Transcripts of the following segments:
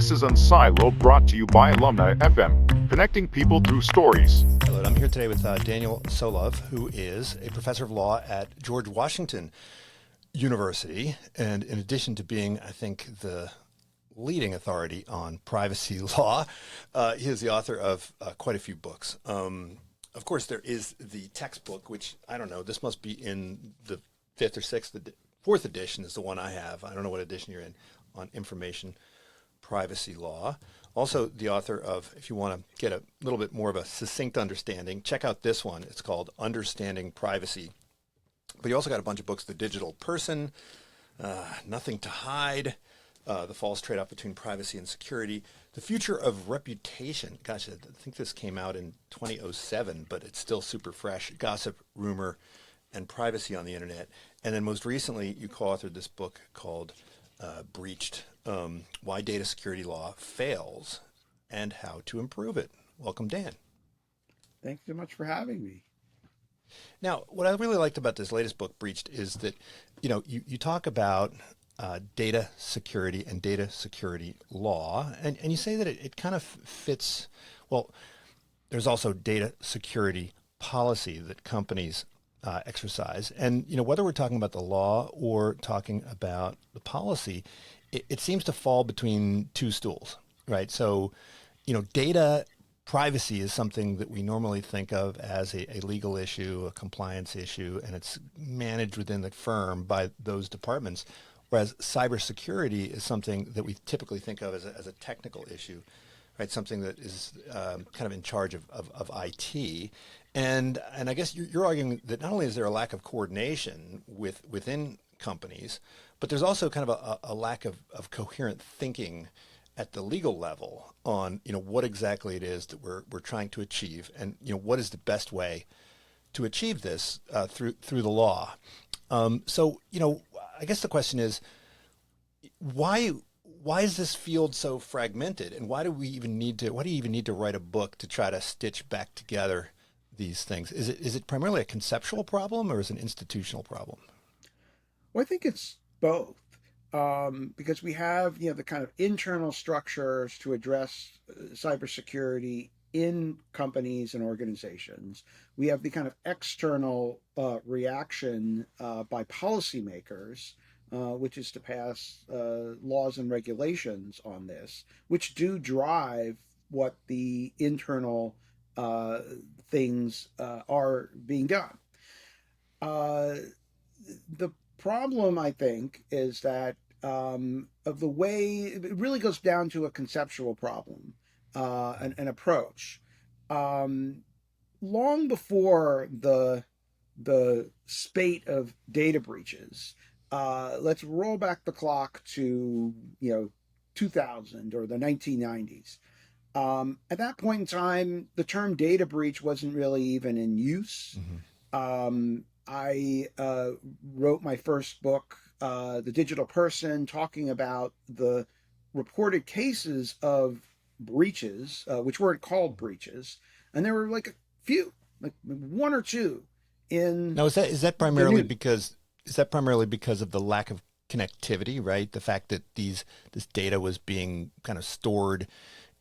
This is Unsiloed, brought to you by Alumni FM, connecting people through stories. Hello, I'm here today with Daniel Solove, who is a professor of law at George Washington University. And in addition to being, I think, the leading authority on privacy law, he is the author of quite a few books. Of course, there is the textbook, which, I don't know, this must be in the fifth or sixth, fourth edition is the one I have. I don't know what edition you're in, on information privacy law. Also, the author of, if you want to get a little bit more of a succinct understanding, check out this one. It's called Understanding Privacy. But you also got a bunch of books, The Digital Person, Nothing to Hide, The False Trade-off Between Privacy and Security, The Future of Reputation. Gosh, I think this came out in 2007, but it's still super fresh. Gossip, Rumor, and Privacy on the Internet. And then most recently, you co-authored this book called Breached, Why Data Security Law Fails and How to Improve It. Welcome, Dan. Thanks so much for having me. Now, what I really liked about this latest book, Breached, is that, you talk about data security and data security law, and you say that it kind of fits, well, there's also data security policy that companies exercise. And, whether we're talking about the law or talking about the policy, it seems to fall between two stools, right? So, data privacy is something that we normally think of as a legal issue, a compliance issue, and it's managed within the firm by those departments. Whereas cybersecurity is something that we typically think of as a technical issue, right? Something that is kind of in charge of IT. And I guess you're arguing that not only is there a lack of coordination within companies, but there's also kind of a lack of coherent thinking at the legal level on what exactly it is that we're trying to achieve, and what is the best way to achieve this through the law. So I guess the question is, why is this field so fragmented, and why do you even need to write a book to try to stitch back together these things? Is it primarily a conceptual problem, or is it an institutional problem? Well, I think it's both, because we have the kind of internal structures to address cybersecurity in companies and organizations. We have the kind of external reaction by policymakers, which is to pass laws and regulations on this, which do drive what the internal things are being done. The problem, I think, is that of the way it really goes down to a conceptual problem, an approach. Long before the spate of data breaches, let's roll back the clock to 2000 or the 1990s. At that point in time, the term data breach wasn't really even in use. Mm-hmm. I wrote my first book, The Digital Person, talking about the reported cases of breaches, which weren't called breaches, and there were like a few, like one or two in. Now, is that primarily because of the lack of connectivity, right? The fact that this data was being kind of stored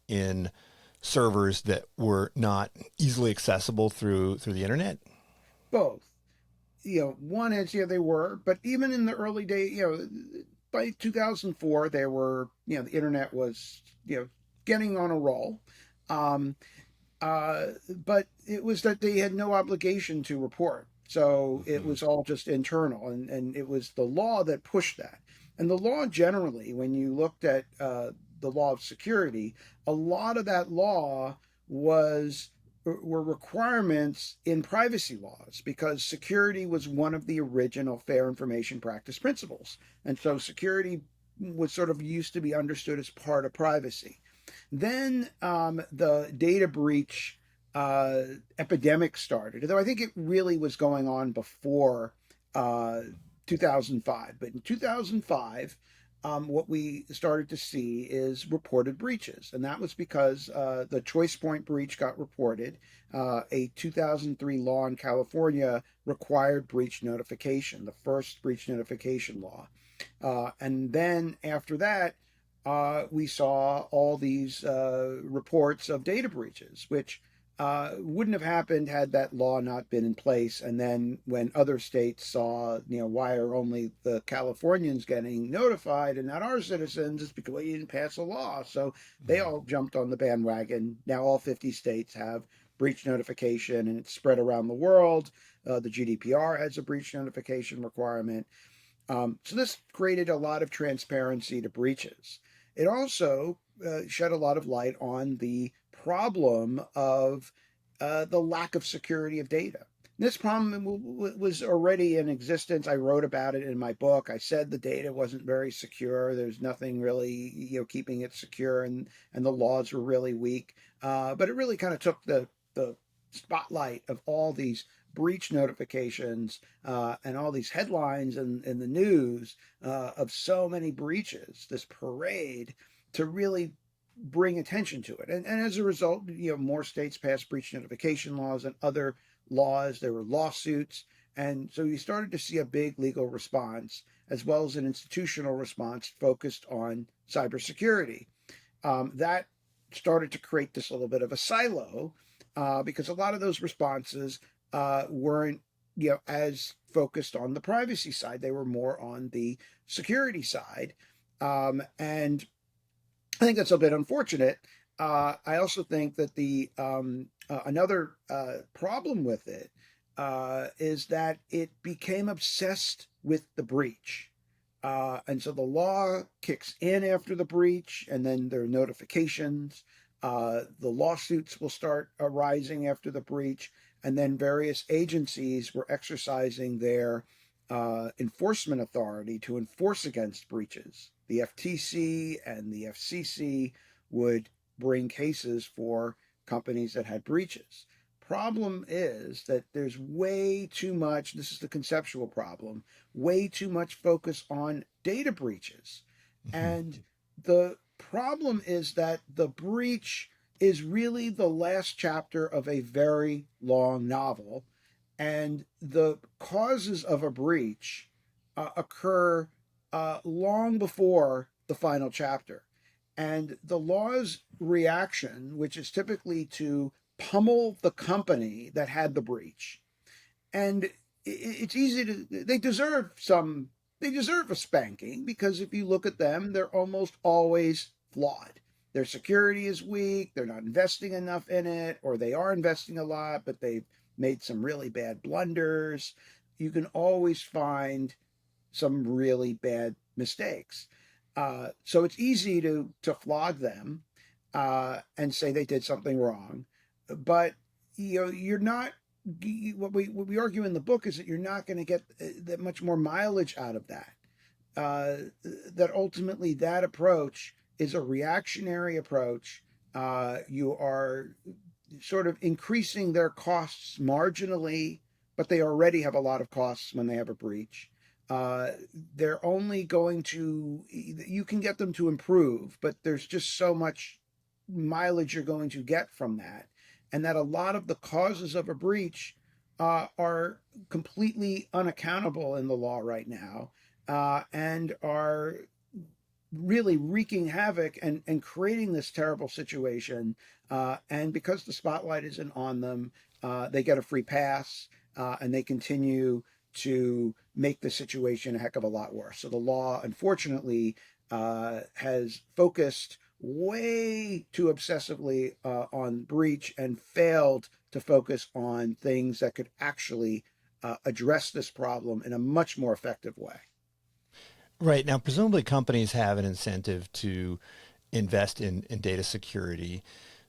in servers that were not easily accessible through the internet? Both. One is, they were, but even in the early days, by 2004, they were, the internet was, getting on a roll. But it was that they had no obligation to report. So it was all just internal, and it was the law that pushed that. And the law generally, when you looked at the law of security, a lot of that law were requirements in privacy laws, because security was one of the original fair information practice principles. And so security was sort of used to be understood as part of privacy. Then the data breach epidemic started, though I think it really was going on before 2005. But in 2005, what we started to see is reported breaches. And that was because the Choice Point breach got reported. A 2003 law in California required breach notification, the first breach notification law. And then after that, we saw all these reports of data breaches, which wouldn't have happened had that law not been in place. And then when other states saw, why are only the Californians getting notified and not our citizens? It's because you didn't pass a law. So they Mhm. all jumped on the bandwagon. Now all 50 states have breach notification, and it's spread around the world. The GDPR has a breach notification requirement. So this created a lot of transparency to breaches. It also shed a lot of light on the problem of the lack of security of data. This problem was already in existence. I wrote about it in my book. I said the data wasn't very secure. There's nothing really, keeping it secure, and the laws were really weak. But it really kind of took the spotlight of all these breach notifications and all these headlines in the news of so many breaches, this parade, to really bring attention to it. And as a result, more states passed breach notification laws and other laws. There were lawsuits. And so you started to see a big legal response as well as an institutional response focused on cybersecurity. That started to create this little bit of a silo because a lot of those responses weren't as focused on the privacy side. They were more on the security side, and I think that's a bit unfortunate. I also think that the another problem with it is that it became obsessed with the breach. And so the law kicks in after the breach, and then there are notifications. The lawsuits will start arising after the breach, and then various agencies were exercising their enforcement authority to enforce against breaches. The FTC and the FCC would bring cases for companies that had breaches. Problem is that there's way too much, this is the conceptual problem, way too much focus on data breaches. Mhm. And the problem is that the breach is really the last chapter of a very long novel, and the causes of a breach occur long before the final chapter. And the law's reaction, which is typically to pummel the company that had the breach, and it's easy to, they deserve a spanking because if you look at them, they're almost always flawed. Their security is weak, they're not investing enough in it, or they are investing a lot but they've made some really bad blunders. You can always find some really bad mistakes. So it's easy to flog them and say they did something wrong, but you're not. What we argue in the book is that you're not going to get that much more mileage out of that. That ultimately that approach is a reactionary approach. You are sort of increasing their costs marginally, but they already have a lot of costs when they have a breach. Uh, they're only going to, you can get them to improve, but there's just so much mileage you're going to get from that. And that a lot of the causes of a breach are completely unaccountable in the law right now and are really wreaking havoc and creating this terrible situation. And because the spotlight isn't on them, they get a free pass and they continue to make the situation a heck of a lot worse. So the law, unfortunately, has focused way too obsessively on breach and failed to focus on things that could actually address this problem in a much more effective way. Right. Now, presumably companies have an incentive to invest in data security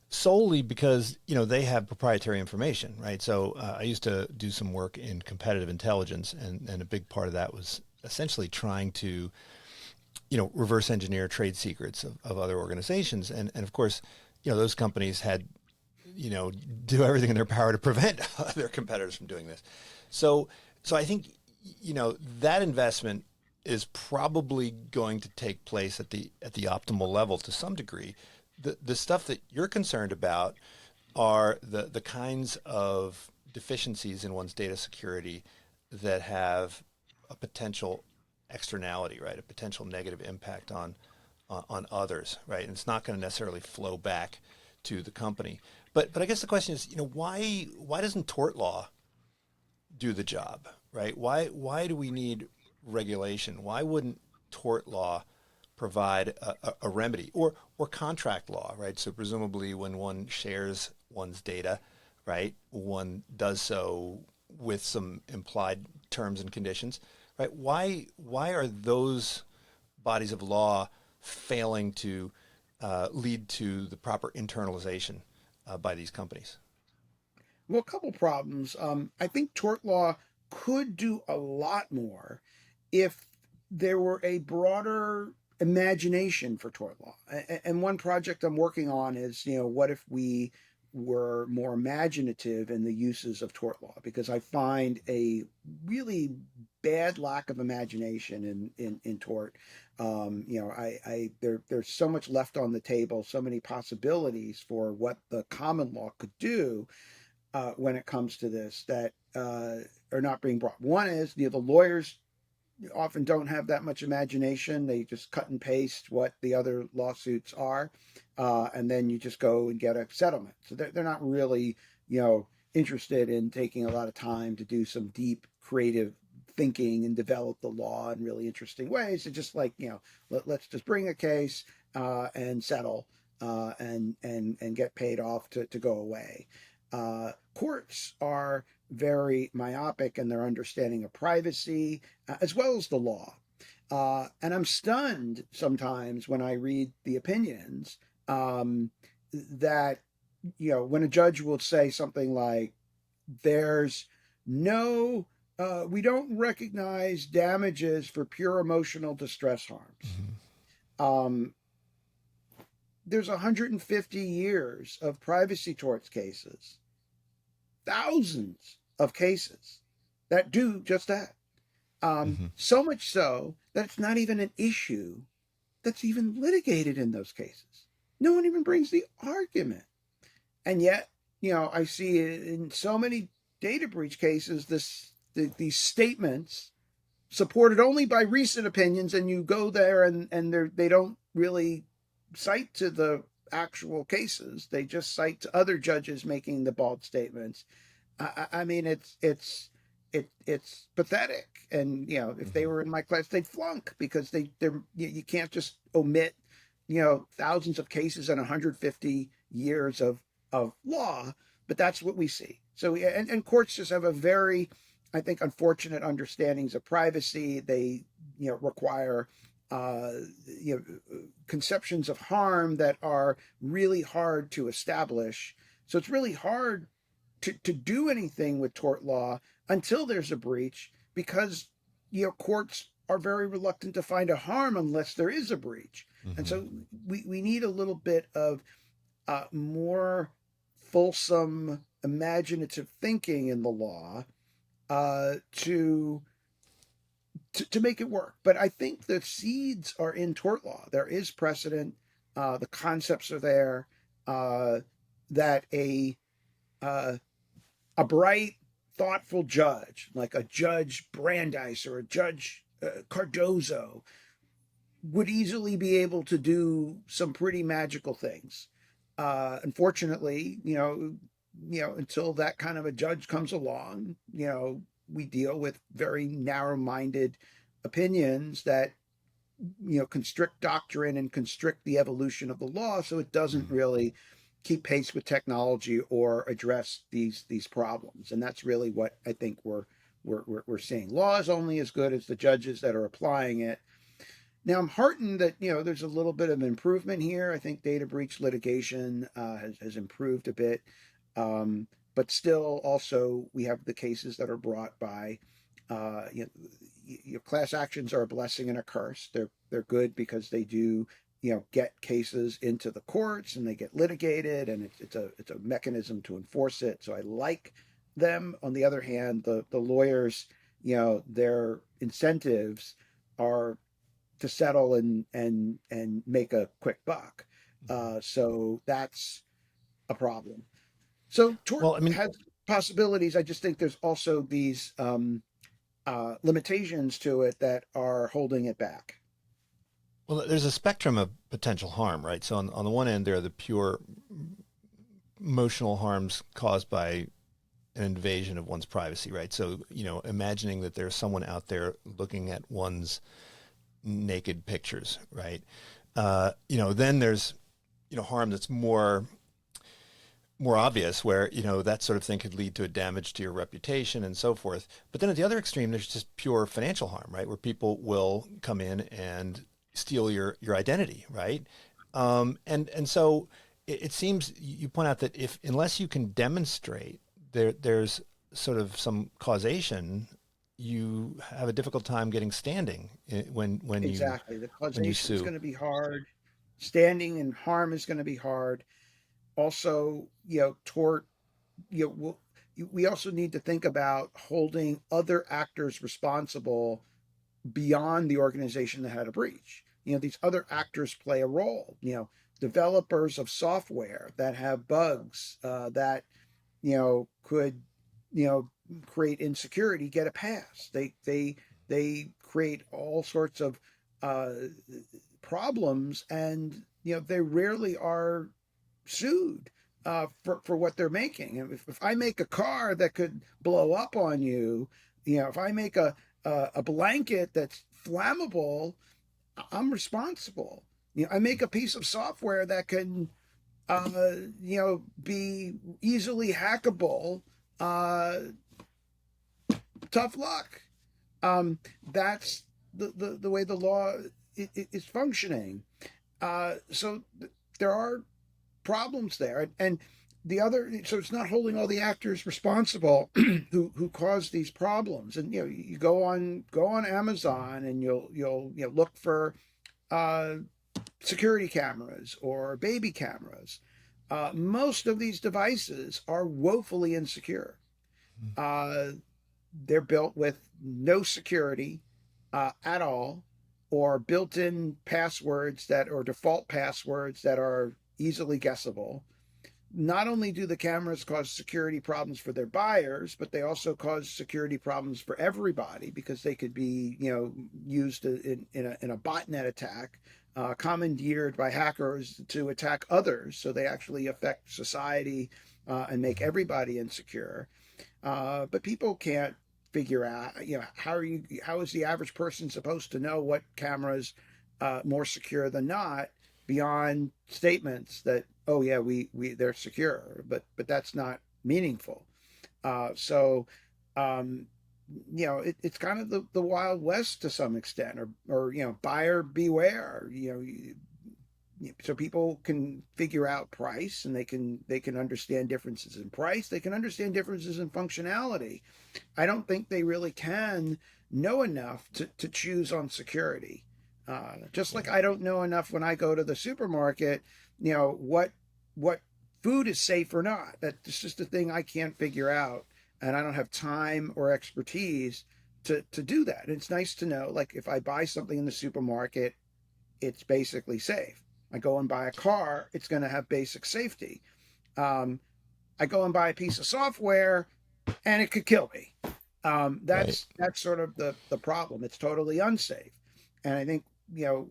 solely because, they have proprietary information, right? So I used to do some work in competitive intelligence, and a big part of that was essentially trying to, reverse engineer trade secrets of other organizations. And of course, those companies had, do everything in their power to prevent their competitors from doing this. So, so I think, that investment is probably going to take place at the optimal level to some degree. The stuff that you're concerned about are the kinds of deficiencies in one's data security that have a potential externality, right? A potential negative impact on others, right? And it's not going to necessarily flow back to the company. But I guess the question is, why doesn't tort law do the job, right? Why do we need regulation? Why wouldn't tort law provide a remedy, or contract law, right? So presumably when one shares one's data, right, one does so with some implied terms and conditions, right? Why are those bodies of law failing to lead to the proper internalization by these companies? Well, a couple problems. I think tort law could do a lot more if there were a broader imagination for tort law. And one project I'm working on is, what if we were more imaginative in the uses of tort law? Because I find a really bad lack of imagination in tort. There's so much left on the table, so many possibilities for what the common law could do when it comes to this that are not being brought. One is, the lawyers often don't have that much imagination. They just cut and paste what the other lawsuits are, and then you just go and get a settlement. So they're not really, interested in taking a lot of time to do some deep, creative thinking and develop the law in really interesting ways. It's just like, let's just bring a case and settle and get paid off to go away. Courts are very myopic in their understanding of privacy as well as the law. And I'm stunned sometimes when I read the opinions that, when a judge will say something like, there's no, we don't recognize damages for pure emotional distress harms. Um, there's 150 years of privacy torts cases, thousands of cases that do just that. So much so that it's not even an issue that's even litigated in those cases. No one even brings the argument. And yet, I see in so many data breach cases, these statements supported only by recent opinions, and you go there and they don't really cite to the actual cases. They just cite to other judges making the bald statements. I mean, it's pathetic. And if they were in my class, they'd flunk, because you can't just omit thousands of cases and 150 years of law. But that's what we see. So and courts just have a very, I think, unfortunate understandings of privacy. They require conceptions of harm that are really hard to establish. So it's really hard to do anything with tort law until there's a breach, because courts are very reluctant to find a harm unless there is a breach. And so we need a little bit of more fulsome, imaginative thinking in the law to make it work. But I think the seeds are in tort law. There is precedent. The concepts are there. That a bright, thoughtful judge, like a Judge Brandeis or a Judge Cardozo, would easily be able to do some pretty magical things. Unfortunately, until that kind of a judge comes along, we deal with very narrow-minded opinions that constrict doctrine and constrict the evolution of the law, so it doesn't really keep pace with technology or address these problems. And that's really what I think we're seeing. Law is only as good as the judges that are applying it. Now, I'm heartened that there's a little bit of improvement here. I think data breach litigation has improved a bit, but still, also we have the cases that are brought by class actions are a blessing and a curse. They're good because they do get cases into the courts and they get litigated, and it's a mechanism to enforce it. So I like them. On the other hand, the lawyers, their incentives are to settle and make a quick buck. So that's a problem. So tort has possibilities. I just think there's also these limitations to it that are holding it back. Well, there's a spectrum of potential harm, right? So on the one end, there are the pure emotional harms caused by an invasion of one's privacy, right? So, imagining that there's someone out there looking at one's naked pictures, right? Then there's, harm that's more obvious where, that sort of thing could lead to a damage to your reputation and so forth. But then at the other extreme, there's just pure financial harm, right? Where people will come in and steal your identity, right? And so it seems you point out that unless you can demonstrate there's sort of some causation, you have a difficult time getting standing Exactly. The when you causation is sue. going to be hard. Standing and harm is going to be hard. Also, tort, we also need to think about holding other actors responsible beyond the organization that had a breach. These other actors play a role. Developers of software that have bugs that could create insecurity get a pass. They create all sorts of uh, problems, and they rarely are sued for what they're making. And if I make a car that could blow up on you, if I make a blanket that's flammable, I'm responsible. I make a piece of software that can be easily hackable. Uh, Tough luck. That's the way the law is functioning. So there are problems there, and the other, so it's not holding all the actors responsible who caused these problems. And you go on Amazon, and you'll look for uh, security cameras or baby cameras. Most of these devices are woefully insecure. Uh, they're built with no security at all, or built-in passwords that or default passwords that are easily guessable. Not only do the cameras cause security problems for their buyers, but they also cause security problems for everybody, because they could be, used in a botnet attack, commandeered by hackers to attack others. So they actually affect society and make everybody insecure. But people can't figure out, how is the average person supposed to know what camera's more secure than not, beyond statements that, oh yeah, we they're secure, but that's not meaningful. So it's kind of the Wild West to some extent, or buyer beware. So people can figure out price, and they can understand differences in price. They can understand differences in functionality. I don't think they really can know enough to choose on security. Just like I don't know enough when I go to the supermarket, what food is safe or not. That's just a thing I can't figure out, and I don't have time or expertise to do that. And it's nice to know, like, if I buy something in the supermarket, it's basically safe. I go and buy a car, it's going to have basic safety. Um, I go and buy a piece of software, and it could kill me. Right. That's sort of the problem. It's totally unsafe, and I think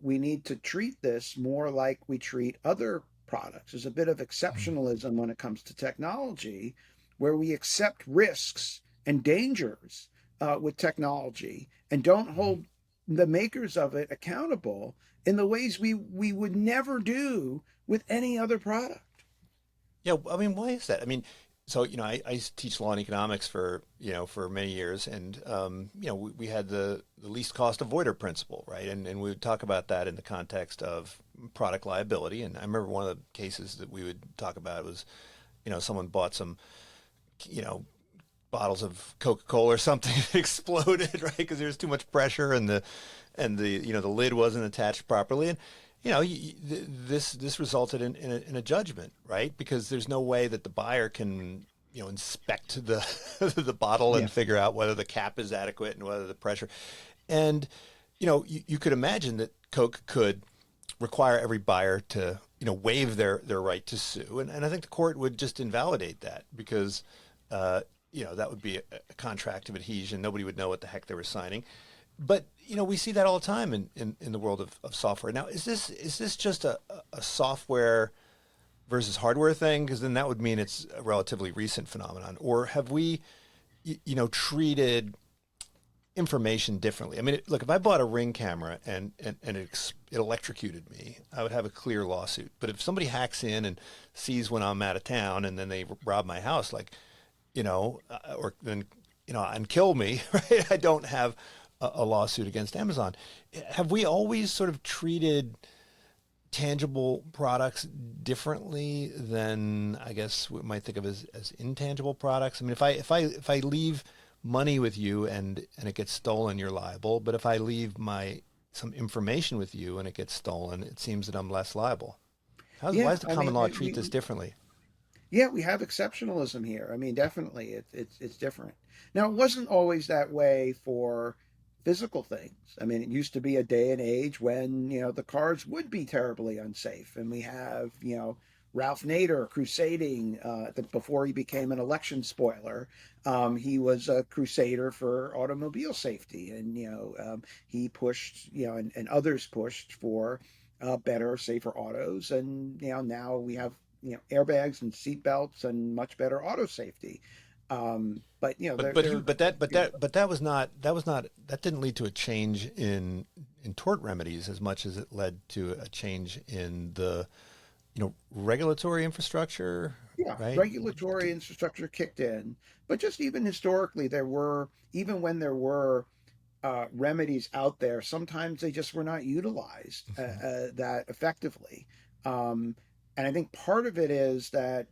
we need to treat this more like we treat other products. There's a bit of exceptionalism when it comes to technology, where we accept risks and dangers with technology, and don't hold the makers of it accountable in the ways we would never do with any other product. Yeah, I mean, why is that? I mean, so I teach law and economics for many years, and we had the least cost avoider principle, right? And we would talk about that in the context of product liability. And I remember one of the cases that we would talk about was, someone bought some, you know, bottles of Coca-Cola or something exploded, right? Because there was too much pressure, and the lid wasn't attached properly, and this resulted in a judgment, right? Because there's no way that the buyer can inspect the the bottle Yeah. and figure out whether the cap is adequate and whether the pressure, and you could imagine that Coke could require every buyer to waive their right to sue, and I think the court would just invalidate that because that would be a contract of adhesion. Nobody would know what the heck they were signing. But we see that all the time in the world of software. Now, is this just a software versus hardware thing? Because then that would mean it's a relatively recent phenomenon. Or have we, treated information differently? I mean, look, if I bought a Ring camera and it electrocuted me, I would have a clear lawsuit. But if somebody hacks in and sees when I'm out of town and then they rob my house, like, or then, and kill me, right? I don't have a lawsuit against Amazon. Have we always sort of treated tangible products differently than I guess we might think of as intangible products? I mean, if I leave money with you and it gets stolen, you're liable. But if I leave some information with you and it gets stolen, it seems that I'm less liable. Why Yeah, does the I common mean, law treat this differently? yeah, we have exceptionalism here. I mean, definitely, it's different. Now, it wasn't always that way for physical things. I mean, it used to be a day and age when the cars would be terribly unsafe, and we have Ralph Nader crusading before he became an election spoiler. He was a crusader for automobile safety, and he pushed and others pushed for better, safer autos, and now we have airbags and seat belts and much better auto safety. But they're that didn't lead to a change in tort remedies as much as it led to a change in the regulatory infrastructure, yeah, right? regulatory infrastructure kicked in, but just even historically, even when there were remedies out there, sometimes they just were not utilized that effectively. Um, and I think part of it is that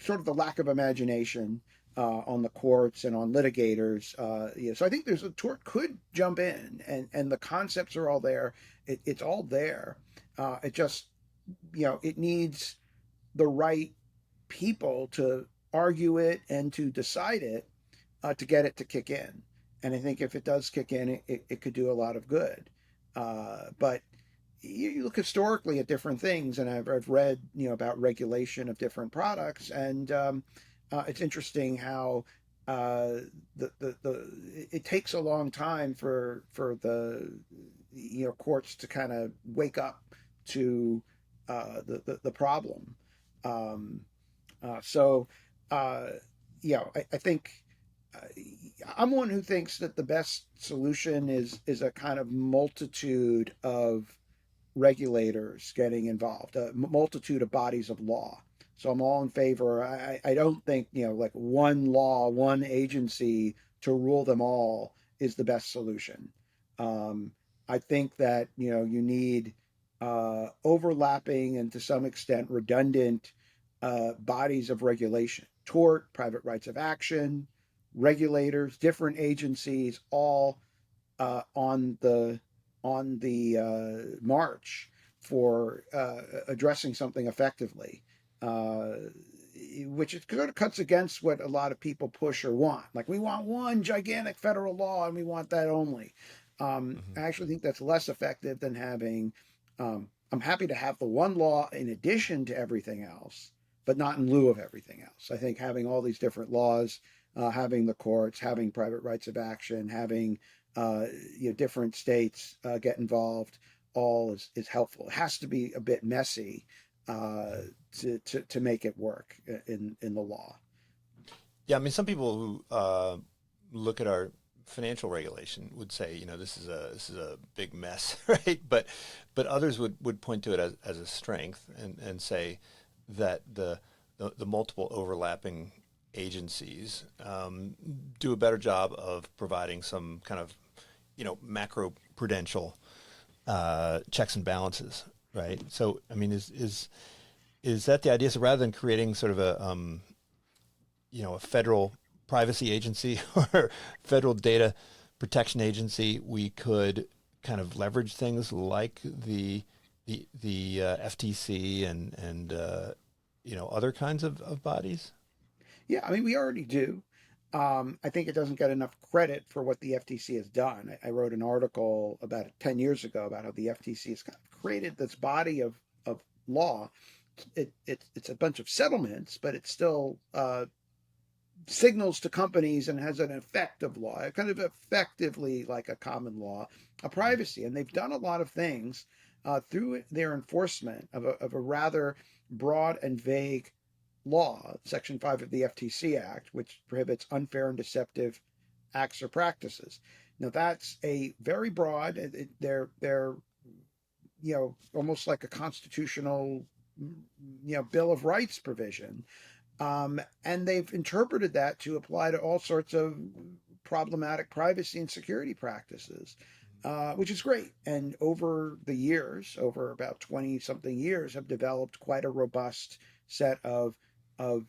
sort of the lack of imagination on the courts and on litigators. So I think there's a tort could jump in, and the concepts are all there. It's all there. It just it needs the right people to argue it and to decide it to get it to kick in. And I think if it does kick in, it could do a lot of good. But you look historically at different things, and I've read about regulation of different products, and it's interesting how it takes a long time for the courts to kind of wake up to the problem. Um, so I think uh, I'm one who thinks that the best solution is a kind of multitude of regulators getting involved, a multitude of bodies of law. So I'm all in favor. I don't think, like one law, one agency to rule them all is the best solution. Um, I think that, you need overlapping and to some extent redundant bodies of regulation, tort, private rights of action, regulators, different agencies, all on the march for addressing something effectively, uh, which it kind of cuts against what a lot of people push or want. Like we want one gigantic federal law and we want that only. Mm-hmm. I actually think that's less effective than having. I'm happy to have the one law in addition to everything else, but not in lieu of everything else. I think having all these different laws, having the courts, having private rights of action, having uh, different states get involved, all is helpful. It has to be a bit messy uh, to make it work in the law. Yeah, I mean, some people who look at our financial regulation would say, this is a big mess, right? But others would point to it as a strength and say that the multiple overlapping agencies do a better job of providing some kind of macro prudential checks and balances, right? So, I mean, is that the idea? So rather than creating sort of a federal privacy agency or federal data protection agency, we could kind of leverage things like the FTC and other kinds of bodies. Yeah, I mean, we already do. I think it doesn't get enough credit for what the FTC has done. I wrote an article about 10 years ago about how the FTC has kind of created this body of law. It's a bunch of settlements, but it's still signals to companies and has an effective law, kind of effectively like a common law, a privacy. And they've done a lot of things through their enforcement of a rather broad and vague law, Section 5 of the FTC Act, which prohibits unfair and deceptive acts or practices. Now that's a very broad. They're almost like a constitutional Bill of Rights provision, and they've interpreted that to apply to all sorts of problematic privacy and security practices, which is great. And over the years, over about 20 something years, have developed quite a robust set of of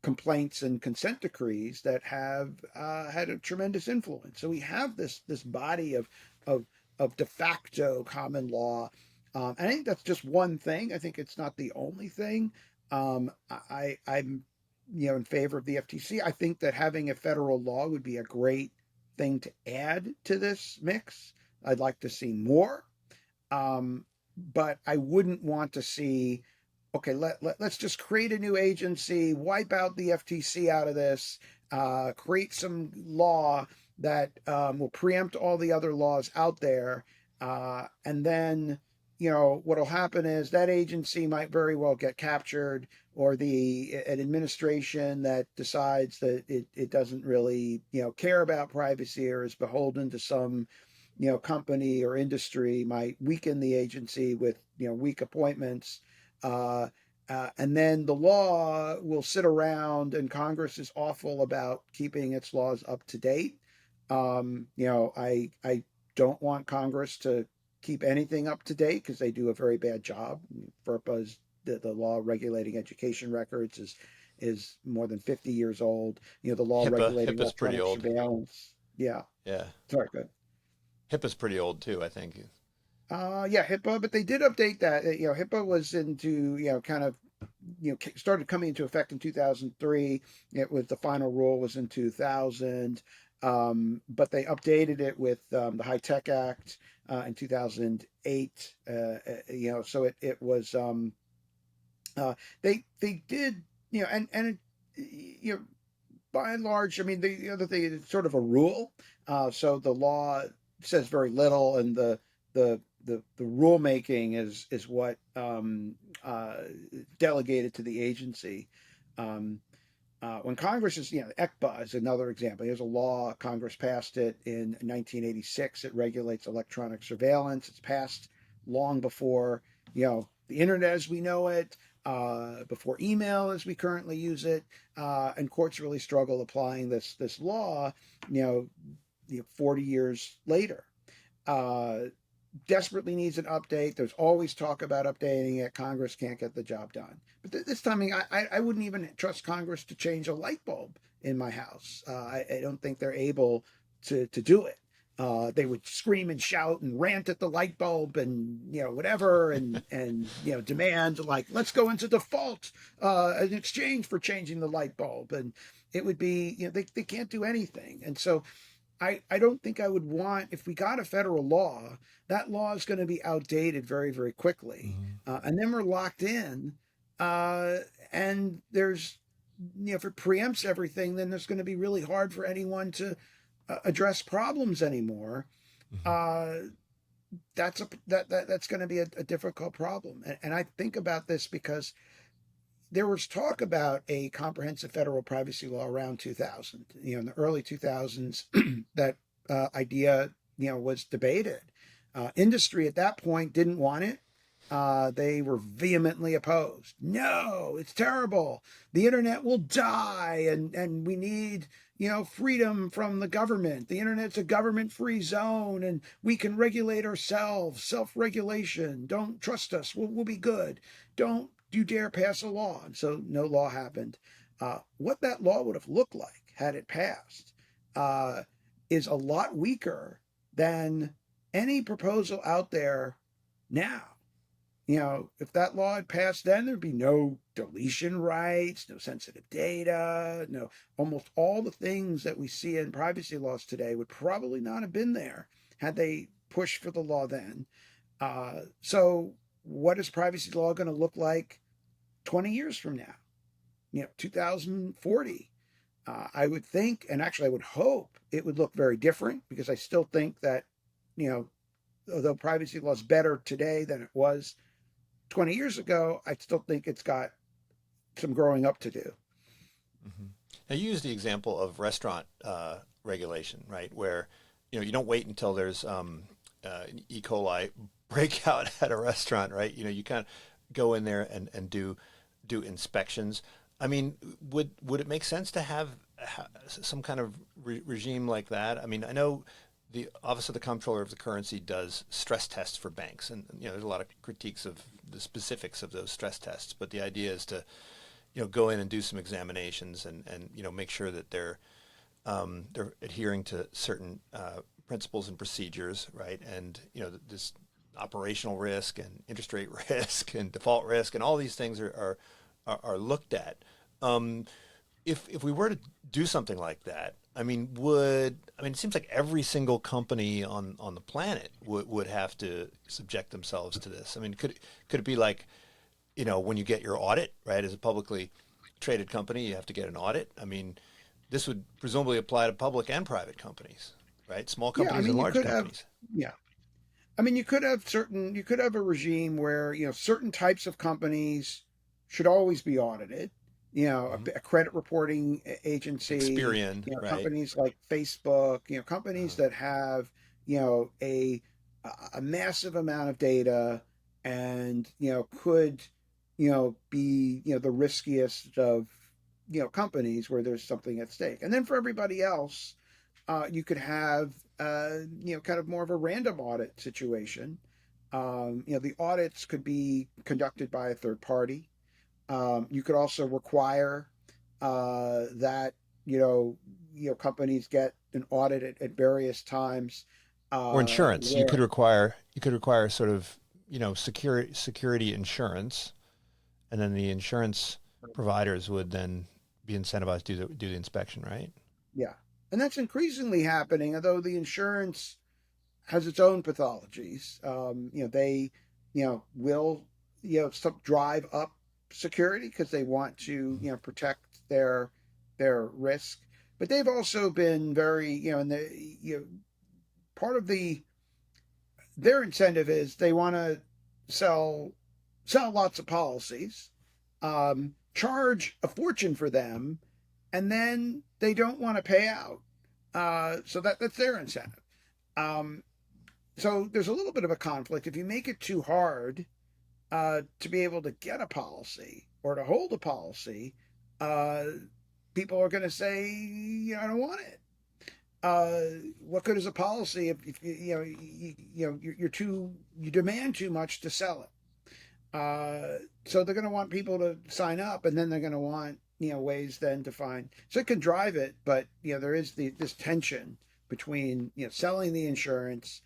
complaints and consent decrees that have had a tremendous influence. So we have this body of of de facto common law. And I think that's just one thing. I think it's not the only thing. I'm in favor of the FTC. I think that having a federal law would be a great thing to add to this mix. I'd like to see more, but I wouldn't want to see, okay, let's just create a new agency, wipe out the FTC out of this, create some law that will preempt all the other laws out there. And then, what'll happen is that agency might very well get captured, or an administration that decides that it doesn't really, care about privacy or is beholden to some, company or industry might weaken the agency with, weak appointments. And then the law will sit around, and Congress is awful about keeping its laws up to date. I don't want Congress to keep anything up to date because they do a very bad job. FERPA is the law regulating education records is more than 50 years old. The law regulating HIPAA's pretty electronic old. surveillance. Yeah. Yeah. Sorry, good. HIPAA's pretty old too, I think. Yeah, HIPAA, but they did update that. HIPAA was into, kind of, started coming into effect in 2003. It was, the final rule was in 2000. But they updated it with the High Tech Act in 2008. So it was, they did, and it, by and large, I mean, the other thing is sort of a rule. So the law says very little, and the rulemaking is what delegated to the agency. When Congress is, ECPA is another example. Here's a law, Congress passed it in 1986. It regulates electronic surveillance. It's passed long before, the internet as we know it, before email as we currently use it. And courts really struggle applying this law, 40 years later. Desperately needs an update. There's always talk about updating it. Congress can't get the job done. But this time, I wouldn't even trust Congress to change a light bulb in my house. I don't think they're able to do it. They would scream and shout and rant at the light bulb and whatever and demand, like, let's go into default in exchange for changing the light bulb. And it would be, they can't do anything. And so I don't think I would want, if we got a federal law, that law is going to be outdated very, very quickly. And then we're locked in. And there's, if it preempts everything, then there's going to be really hard for anyone to address problems anymore. That's going to be a difficult problem. And I think about this because there was talk about a comprehensive federal privacy law around 2000, in the early 2000s. That idea, was debated. Industry at that point didn't want it. They were vehemently opposed. No, it's terrible. The internet will die, and we need, freedom from the government. The internet's a government-free zone, and we can regulate ourselves. Self-regulation. Don't trust us. We'll be good. Don't you dare pass a law. And so no law happened. What that law would have looked like had it passed is a lot weaker than any proposal out there now. If that law had passed then, there'd be no deletion rights, no sensitive data, no, almost all the things that we see in privacy laws today would probably not have been there had they pushed for the law then. So what is privacy law going to look like 20 years from now? 2040? I would think, and actually I would hope it would look very different, because I still think that, you know, although privacy law is better today than it was 20 years ago, I still think it's got some growing up to do. Hmm. Now, you use the example of restaurant regulation, right? Where, you don't wait until there's an E. coli breakout at a restaurant, right? You kind of go in there and do inspections. I mean, would it make sense to have some kind of regime like that? I mean, I know the Office of the Comptroller of the Currency does stress tests for banks, and there's a lot of critiques of the specifics of those stress tests. But the idea is to go in and do some examinations and make sure that they're adhering to certain principles and procedures, right? And this operational risk and interest rate risk and default risk and all these things are looked at. Um, if we were to do something like that, I mean, it seems like every single company on the planet would have to subject themselves to this. I mean, could it be like, when you get your audit, right, as a publicly traded company, you have to get an audit? I mean, this would presumably apply to public and private companies, right? Small Yeah, I companies and mean, you large could have, companies. yeah. I mean, you could have a regime where, certain types of companies should always be audited. Hmm. A credit reporting agency, Experian, right? companies like Facebook, companies Uh, that have, you know, a a massive amount of data, and, could, be, the riskiest of, companies where there's something at stake. And then for everybody else, you could have, kind of more of a random audit situation. The audits could be conducted by a third party. You could also require that, companies get an audit at various times. or insurance. You Where could require sort of, security insurance, and then the insurance providers would then be incentivized to do the inspection, right? Yeah, and that's increasingly happening. Although the insurance has its own pathologies. They, will, drive up security because they want to, protect their risk. But they've also been very, and part of their incentive is they want to sell lots of policies, charge a fortune for them, and then they don't want to pay out. So that's their incentive. Um, so there's a little bit of a conflict. If you make it too hard to be able to get a policy or to hold a policy, uh, people are going to say, I don't want it. What good is a policy if you demand too much to sell it? So they're going to want people to sign up, and then they're going to want, ways then to find. So it can drive it, but there is this tension between, selling the insurance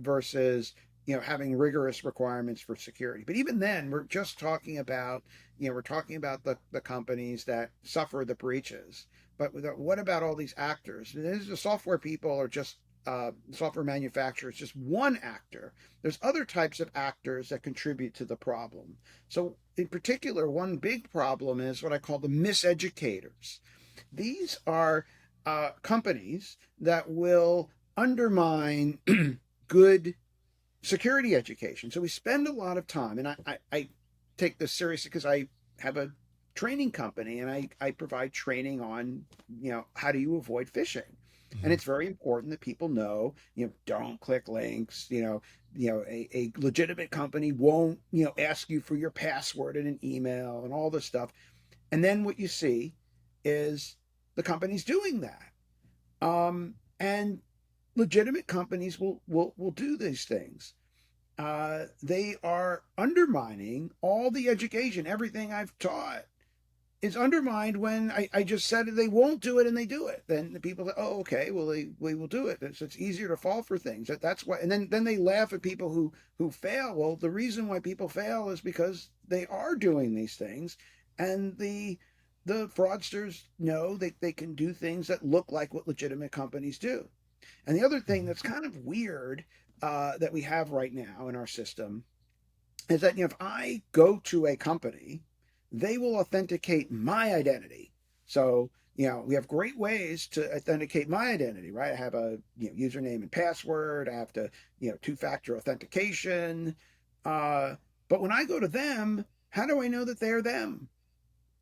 versus, having rigorous requirements for security. But even then, we're just talking about, we're talking about the companies that suffer the breaches. But what about all these actors? The software people are just software manufacturers, just one actor. There's other types of actors that contribute to the problem. So, in particular, one big problem is what I call the miseducators. These are companies that will undermine good security education. So we spend a lot of time, and I take this seriously because I have a training company, and I provide training on, how do you avoid phishing. And Hmm. it's very important that people know, don't click links. A legitimate company won't, ask you for your password in an email and all this stuff. And then what you see is the companies doing that. And legitimate companies will do these things. They are undermining all the education. Everything I've taught is undermined when I just said they won't do it and they do it. Then the people say, oh, okay, well, we will do it. It's easier to fall for things. That's why. And then they laugh at people who fail. Well, the reason why people fail is because they are doing these things, and the fraudsters know they can do things that look like what legitimate companies do. And the other thing that's kind of weird that we have right now in our system is that, if I go to a company, they will authenticate my identity. So We have great ways to authenticate my identity, right? I have a username and password. I have to, two-factor authentication. But when I go to them, how do I know that they're them?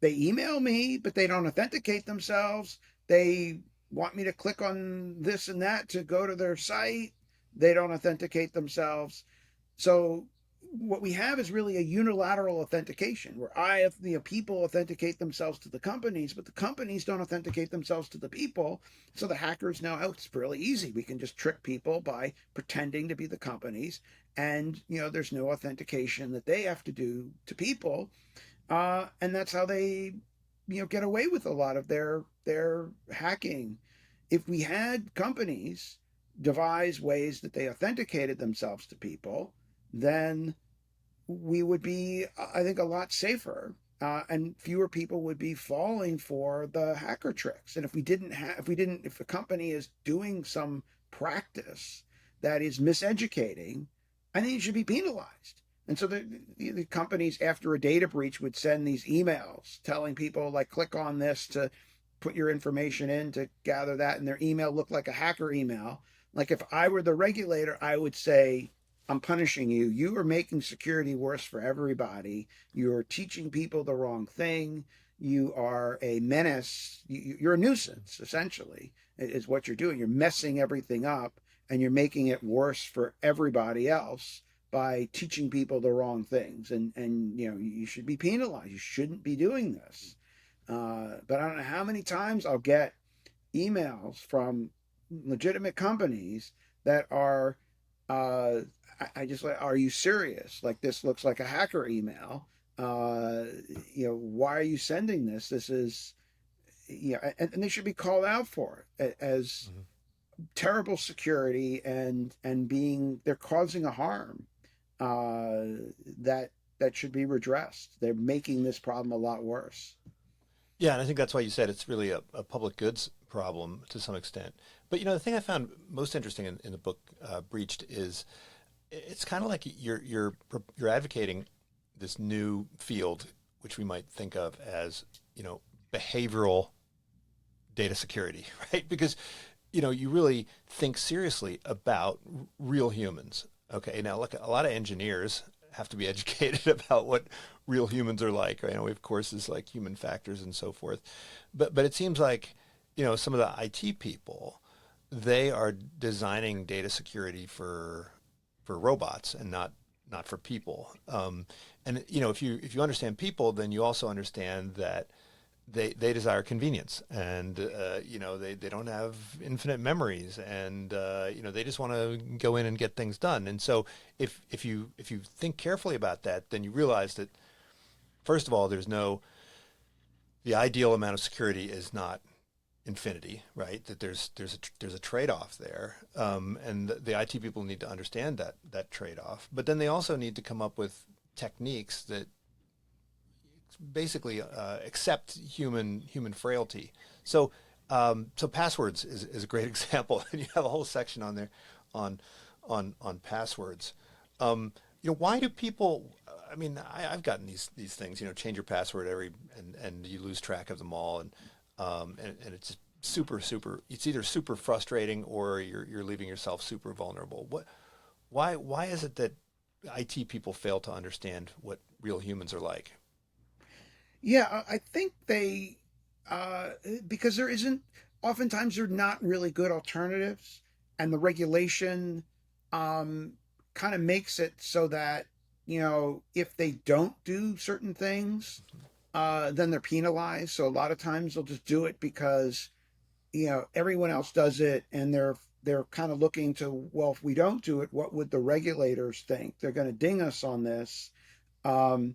They email me, but they don't authenticate themselves. They want me to click on this and that to go to their site. They don't authenticate themselves. So what we have is really a unilateral authentication where people authenticate themselves to the companies, but the companies don't authenticate themselves to the people. So the hackers know, oh, it's really easy. We can just trick people by pretending to be the companies. And, there's no authentication that they have to do to people. And that's how they, get away with a lot of their hacking. If we had companies devise ways that they authenticated themselves to people, then we would be, I think, a lot safer, and fewer people would be falling for the hacker tricks. And if a company is doing some practice that is miseducating, I think it should be penalized. And so the companies, after a data breach, would send these emails telling people, like, click on this to put your information in to gather that, and their email looked like a hacker email. Like, if I were the regulator, I would say, I'm punishing you. You are making security worse for everybody. You're teaching people the wrong thing. You are a menace. You're a nuisance, essentially, is what you're doing. You're messing everything up, and you're making it worse for everybody else by teaching people the wrong things. And you should be penalized. You shouldn't be doing this. But I don't know how many times I'll get emails from legitimate companies that are, I just like, are you serious? Like, this looks like a hacker email. Why are you sending this? This is, and they should be called out for it as terrible security, and they're causing a harm that should be redressed. They're making this problem a lot worse. Yeah, and I think that's why you said it's really a public goods problem to some extent. But the thing I found most interesting in the book Breached is it's kind of like you're advocating this new field, which we might think of as behavioral data security, right? Because you really think seriously about real humans. Okay, now look, a lot of engineers have to be educated about what real humans are like. Right? We have courses like human factors and so forth, but it seems like some of the IT people, they are designing data security for robots and not for people. And if you understand people, then you also understand that they desire convenience, and they don't have infinite memories, and they just want to go in and get things done. And so if you think carefully about that, then you realize that first of all, the ideal amount of security is not infinity, right? That there's a trade-off there, and the IT people need to understand that trade-off. But then they also need to come up with techniques that basically accept human frailty. So passwords is a great example, and you have a whole section on there on passwords. Why do people? I mean, I've gotten these things. Change your password and you lose track of them all, and it's just super. It's either super frustrating or you're leaving yourself super vulnerable. Why is it that IT people fail to understand what real humans are like? Yeah, I think because there isn't, oftentimes there are not really good alternatives, and the regulation um, kind of makes it so that, if they don't do certain things, then they're penalized. So a lot of times they'll just do it because, everyone else does it, and they're kind of looking to, well, if we don't do it, what would the regulators think? They're going to ding us on this. Um,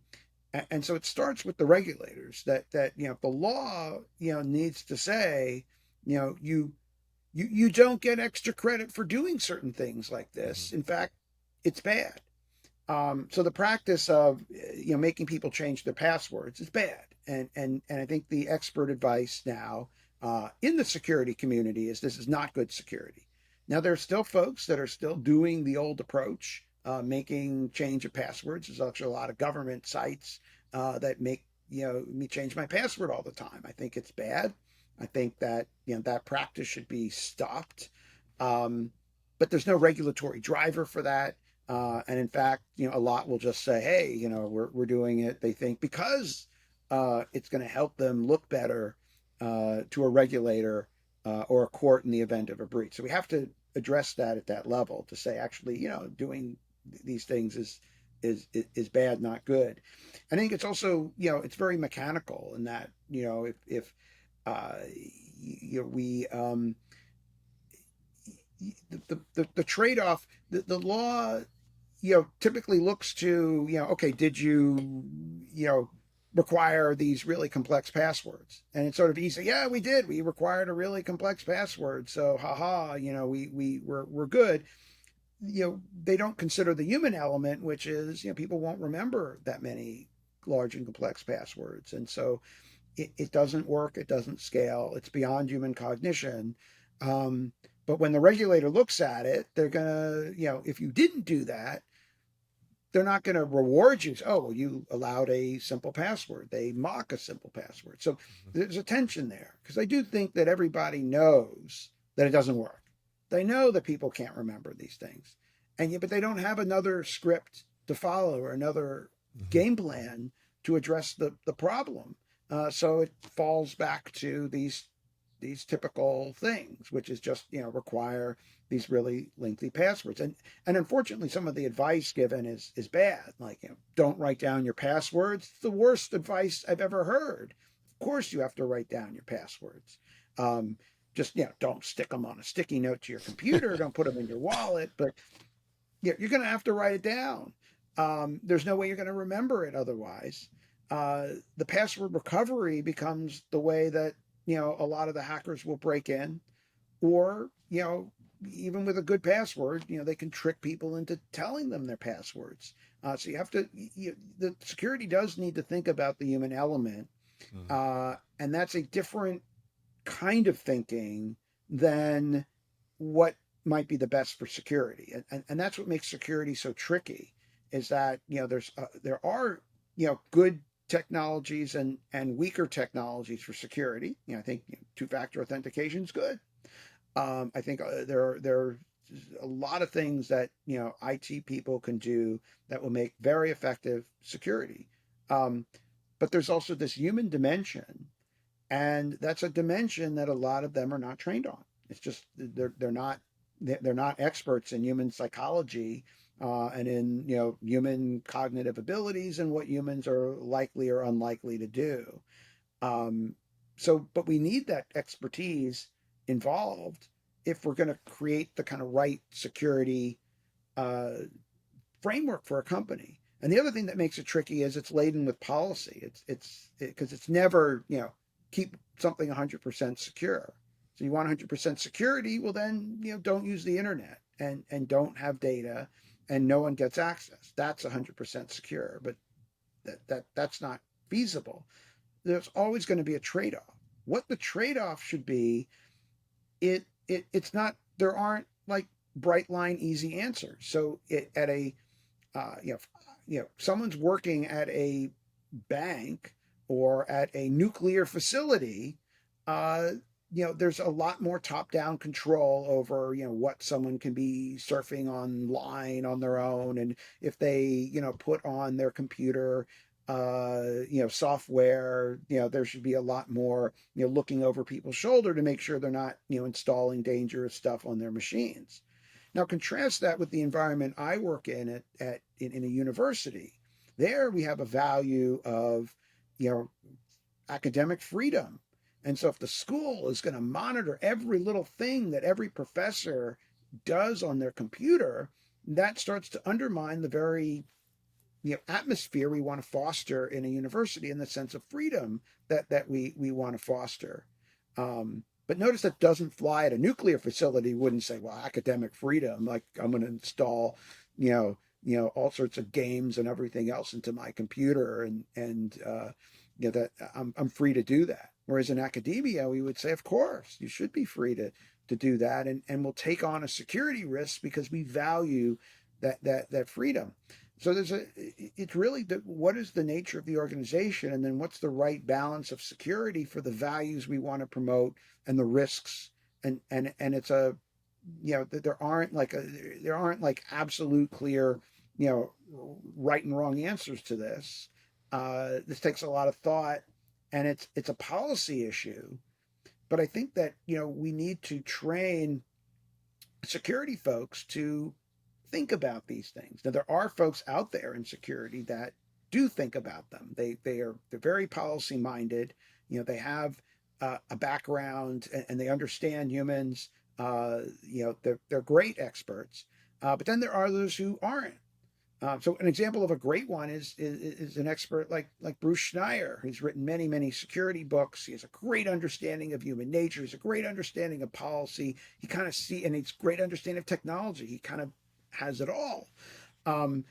and so it starts with the regulators that the law needs to say, you don't get extra credit for doing certain things like this. In fact, it's bad. So the practice of making people change their passwords is bad, and I think the expert advice now in the security community is this is not good security. Now there are still folks that are still doing the old approach, making change of passwords. There's actually a lot of government sites that make me change my password all the time. I think it's bad. I think that that practice should be stopped. Um, but there's no regulatory driver for that. And in fact, a lot will just say, "Hey, we're doing it." They think because it's going to help them look better to a regulator or a court in the event of a breach. So we have to address that at that level to say, actually, doing these things is bad, not good. I think it's also, it's very mechanical in that, if uh, we the trade-off, the law, typically looks to, okay, did require these really complex passwords? And it's sort of easy. Yeah, we did. We required a really complex password. So, haha, we're good. They don't consider the human element, which is, people won't remember that many large and complex passwords. And so it doesn't work. It doesn't scale. It's beyond human cognition. But when the regulator looks at it, they're going to, if you didn't do that, they're not going to reward you. Oh, well, you allowed a simple password. They mock a simple password. So there's a tension there, because I do think that everybody knows that it doesn't work. They know that people can't remember these things, but they don't have another script to follow or another game plan to address the problem. So it falls back to these typical things, which is just require these really lengthy passwords. And unfortunately, some of the advice given is bad. Like, don't write down your passwords. It's the worst advice I've ever heard. Of course, you have to write down your passwords. Just don't stick them on a sticky note to your computer. Don't put them in your wallet. But you're going to have to write it down. There's no way you're going to remember it otherwise. The password recovery becomes the way that a lot of the hackers will break in, or even with a good password, they can trick people into telling them their passwords. So you have to, the security does need to think about the human element, and that's a different kind of thinking than what might be the best for security, and that's what makes security so tricky. Is that there are good technologies and weaker technologies for security. I think two-factor authentication is good. I think there are a lot of things that IT people can do that will make very effective security. But there's also this human dimension, and that's a dimension that a lot of them are not trained on. It's just they're not experts in human psychology and in human cognitive abilities and what humans are likely or unlikely to do. But we need that expertise involved if we're going to create the kind of right security uh, framework for a company. And the other thing that makes it tricky is it's laden with policy. It's because it's never keep something 100% secure. So you want 100% security, well then don't use the internet and don't have data, and no one gets access. That's 100% secure, but that's not feasible. There's always going to be a trade-off. What the trade-off should be, it's not. There aren't like bright line easy answers. So at a someone's working at a bank or at a nuclear facility, there's a lot more top-down control over, what someone can be surfing online on their own. And if they, put on their computer, software, there should be a lot more, looking over people's shoulder to make sure they're not, installing dangerous stuff on their machines. Now, contrast that with the environment I work in in a university. There we have a value of, academic freedom. And so if the school is going to monitor every little thing that every professor does on their computer, that starts to undermine the very atmosphere we want to foster in a university, in the sense of freedom that we want to foster. But notice that doesn't fly at a nuclear facility. Wouldn't say, well, academic freedom, like I'm going to install, all sorts of games and everything else into my computer, and that I'm free to do that. Whereas in academia, we would say, of course, you should be free to do that, and we'll take on a security risk because we value that freedom. So it's really what is the nature of the organization, and then what's the right balance of security for the values we want to promote and the risks, and it's there aren't like absolute clear, right and wrong answers to this. This takes a lot of thought, and it's a policy issue. But I think that we need to train security folks to think about these things. Now there are folks out there in security that do think about them. They're very policy minded. They have a background, and they understand humans. They're great experts. But then there are those who aren't. So an example of a great one is an expert like Bruce Schneier, who's written many security books. He has a great understanding of human nature. He's a great understanding of policy. And he's great understanding of technology. He kind of has it all. Um,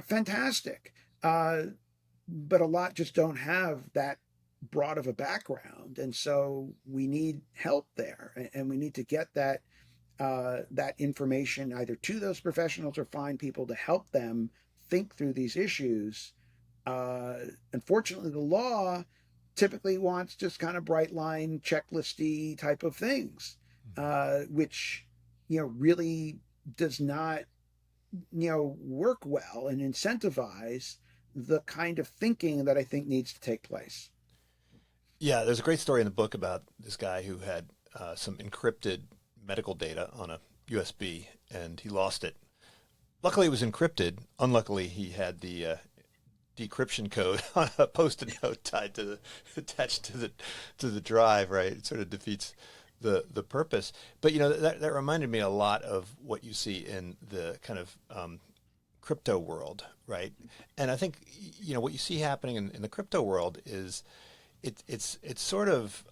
Fantastic. But a lot just don't have that broad of a background, and so we need help there, and we need to get that information either to those professionals or find people to help them think through these issues. Unfortunately, the law typically wants just kind of bright line checklisty type of things, which really does not work well and incentivize the kind of thinking that I think needs to take place. Yeah, there's a great story in the book about this guy who had some encrypted medical data on a USB, and he lost it. Luckily, it was encrypted. Unluckily, he had the decryption code on a post-it note attached to the drive. Right, it sort of defeats the purpose. But that reminded me a lot of what you see in the kind of crypto world, right? And I think what you see happening in the crypto world is it's sort of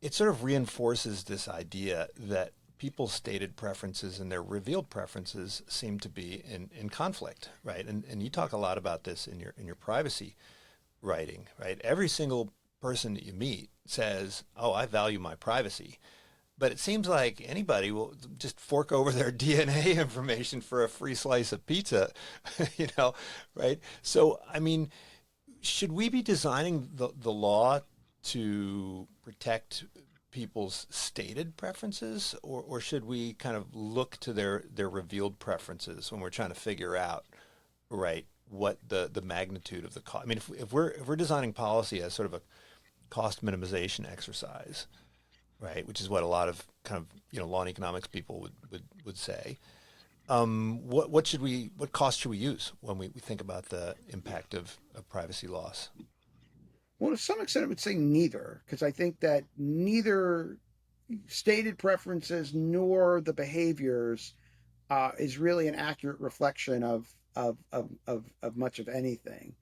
it sort of reinforces this idea that people's stated preferences and their revealed preferences seem to be in conflict, right? And you talk a lot about this in your privacy writing, right? Every single person that you meet says, "Oh, I value my privacy." But it seems like anybody will just fork over their DNA information for a free slice of pizza, right? So, I mean, should we be designing the law to protect people's stated preferences, or should we kind of look to their revealed preferences when we're trying to figure out, right, what the magnitude of the cost? I mean, if we're designing policy as sort of a cost minimization exercise, right, which is what a lot of kind of law and economics people would say. What cost should we use when we think about the impact of privacy loss? Well, to some extent, I would say neither, because I think that neither stated preferences nor the behaviors is really an accurate reflection of much of anything.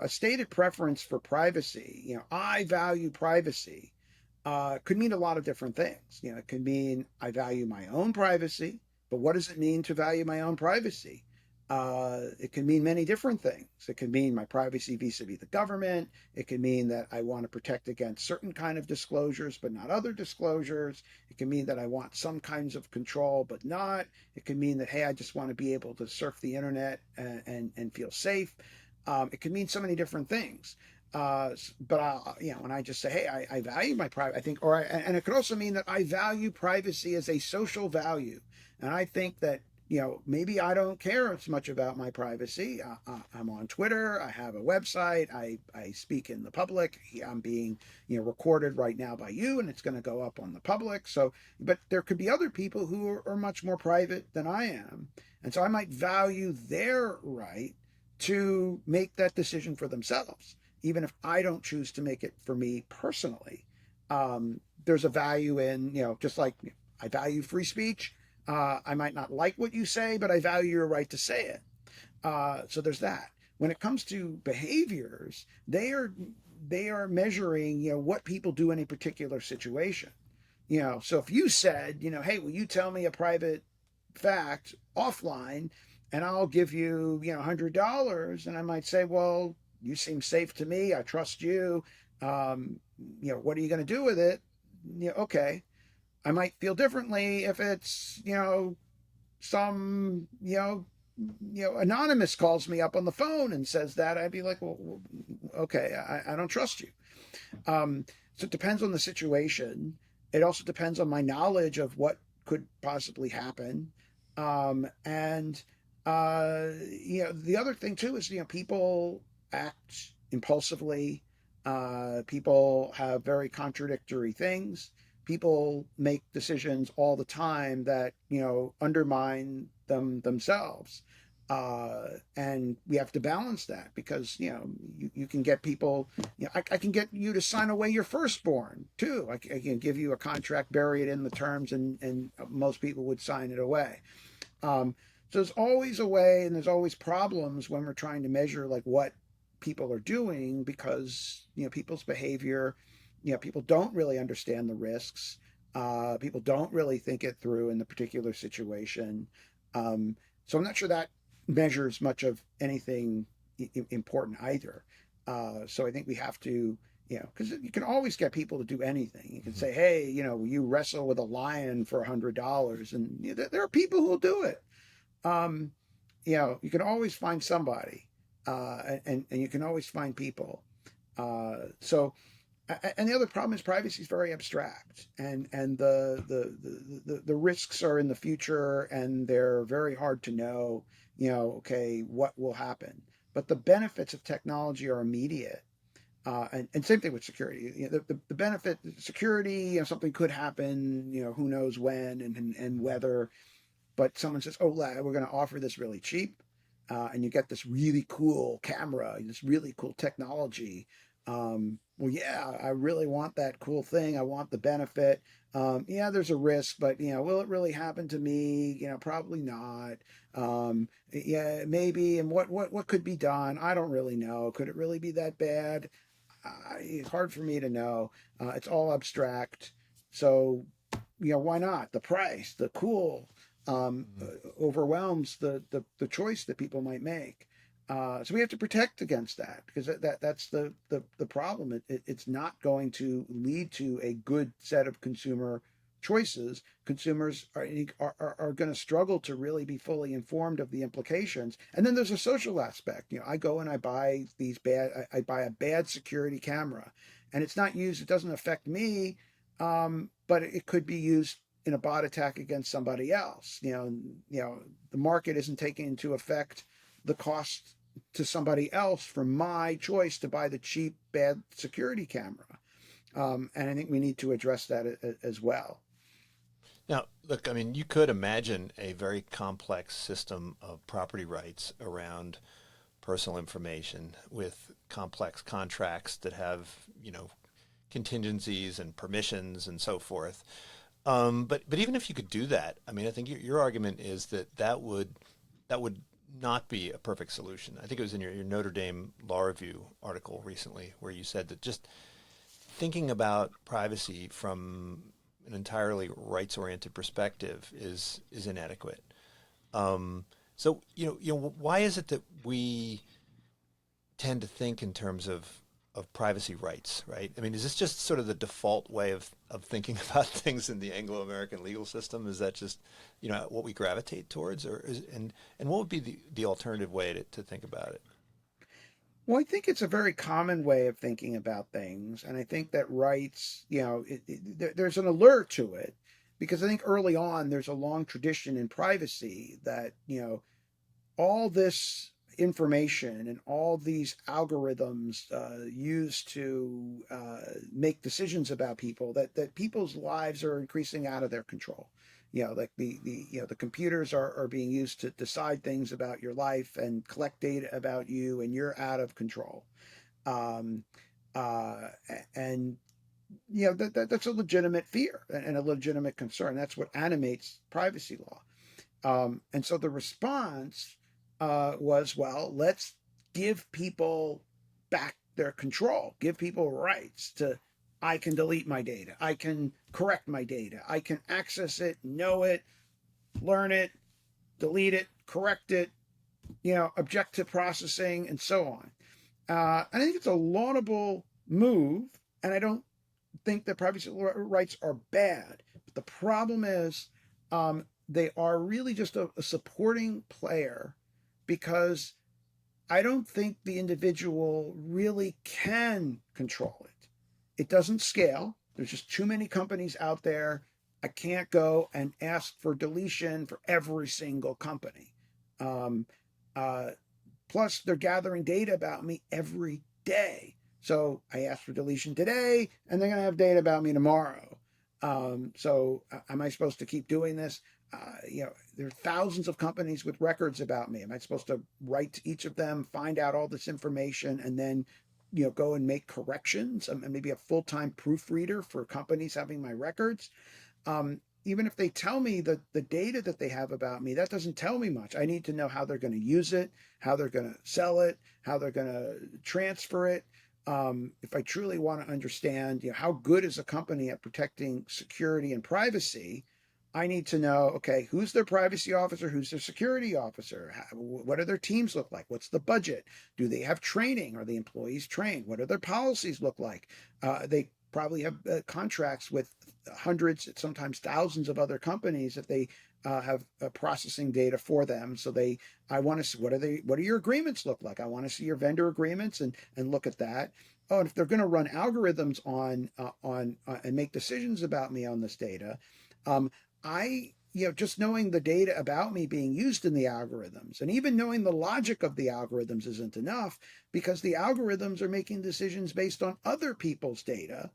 A stated preference for privacy, I value privacy, could mean a lot of different things. It could mean I value my own privacy, but what does it mean to value my own privacy? It can mean many different things. It can mean my privacy vis-a-vis the government. It can mean that I want to protect against certain kind of disclosures, but not other disclosures. It can mean that I want some kinds of control, but not. It can mean that, hey, I just want to be able to surf the internet and feel safe. It can mean so many different things. But when I just say, hey, I value my private, I think, and it could also mean that I value privacy as a social value. And I think that maybe I don't care as much about my privacy. I'm on Twitter. I have a website. I speak in the public. I'm being, recorded right now by you, and it's going to go up on the public. So, but there could be other people who are much more private than I am. And so I might value their right to make that decision for themselves, even if I don't choose to make it for me personally. There's a value in, just like I value free speech. I might not like what you say, but I value your right to say it. So there's that. When it comes to behaviors, they are measuring, what people do in a particular situation. So if you said, hey, will you tell me a private fact offline, and I'll give you, $100, and I might say, well, you seem safe to me. I trust you. What are you going to do with it? Okay. I might feel differently if it's, some, anonymous calls me up on the phone and says that, I'd be like, well, okay, I don't trust you. So it depends on the situation. It also depends on my knowledge of what could possibly happen. And the other thing too is, people act impulsively. People have very contradictory things. People make decisions all the time that undermine themselves. And we have to balance that, because you can get people. I can get you to sign away your firstborn too. I can give you a contract, bury it in the terms, and most people would sign it away. So there's always a way, and there's always problems when we're trying to measure like what people are doing, because people's behavior, people don't really understand the risks. People don't really think it through in the particular situation. So I'm not sure that measures much of anything important either. So I think we have to, because you can always get people to do anything. You can say, hey, you wrestle with a lion for $100, and there are people who will do it. You can always find somebody, and you can always find people. So, and the other problem is privacy is very abstract, and the risks are in the future, and they're very hard to know. Okay, what will happen? But the benefits of technology are immediate. And same thing with security. The benefit, security, something could happen, who knows when and whether, but someone says, oh, we're going to offer this really cheap. And you get this really cool camera, this really cool technology. Well, yeah, I really want that cool thing. I want the benefit. Yeah, there's a risk, but will it really happen to me? Probably not. Yeah, maybe. And what could be done? I don't really know. Could it really be that bad? It's hard for me to know. It's all abstract. So, why not? The price, the cool, overwhelms the choice that people might make. So we have to protect against that, because that's the problem. It's not going to lead to a good set of consumer choices. Consumers are going to struggle to really be fully informed of the implications. And then there's a social aspect. I go and I buy I buy a bad security camera, and it's not used. It doesn't affect me, but it could be used in a bot attack against somebody else. The market isn't taking into effect the cost to somebody else for my choice to buy the cheap, bad security camera. And I think we need to address that as well. Now, look, I mean, you could imagine a very complex system of property rights around personal information with complex contracts that have, contingencies and permissions and so forth. But even if you could do that, I mean, I think your argument is that would not be a perfect solution. I think it was in your Notre Dame Law Review article recently where you said that just thinking about privacy from an entirely rights-oriented perspective is inadequate. So why is it that we tend to think in terms of privacy rights, right? I mean, is this just sort of the default way of thinking about things in the Anglo-American legal system? Is that just, what we gravitate towards, and what would be the alternative way to think about it? Well, I think it's a very common way of thinking about things, and I think that rights, there's an allure to it, because I think early on there's a long tradition in privacy that all this information and all these algorithms used to make decisions about people, that people's lives are increasing out of their control. Like the computers are being used to decide things about your life and collect data about you, and you're out of control. Um, and that's a legitimate fear and a legitimate concern. That's what animates privacy law. And so the response was, well, let's give people back their control, give people rights to, I can delete my data, I can correct my data, I can access it, know it, learn it, delete it, correct it, object to processing, and so on. I think it's a laudable move, and I don't think that privacy rights are bad. But the problem is, they are really just a supporting player because I don't think the individual really can control it. It doesn't scale. There's just too many companies out there. I can't go and ask for deletion for every single company. Um, uh, Plus, they're gathering data about me every day. So I ask for deletion today, and they're going to have data about me tomorrow. So am I supposed to keep doing this? There are thousands of companies with records about me. Am I supposed to write to each of them, find out all this information, and then, go and make corrections? And maybe a full-time proofreader for companies having my records. Even if they tell me the data that they have about me, that doesn't tell me much. I need to know how they're going to use it, how they're going to sell it, how they're going to transfer it. If I truly want to understand, how good is a company at protecting security and privacy, I need to know, okay, who's their privacy officer? Who's their security officer? What do their teams look like? What's the budget? Do they have training? Are the employees trained? What do their policies look like? They probably have contracts with hundreds, sometimes thousands of other companies that they have processing data for them. So I want to see, what do your agreements look like? I want to see your vendor agreements and look at that. Oh, and if they're going to run algorithms on and make decisions about me on this data, just knowing the data about me being used in the algorithms, and even knowing the logic of the algorithms isn't enough, because the algorithms are making decisions based on other people's data.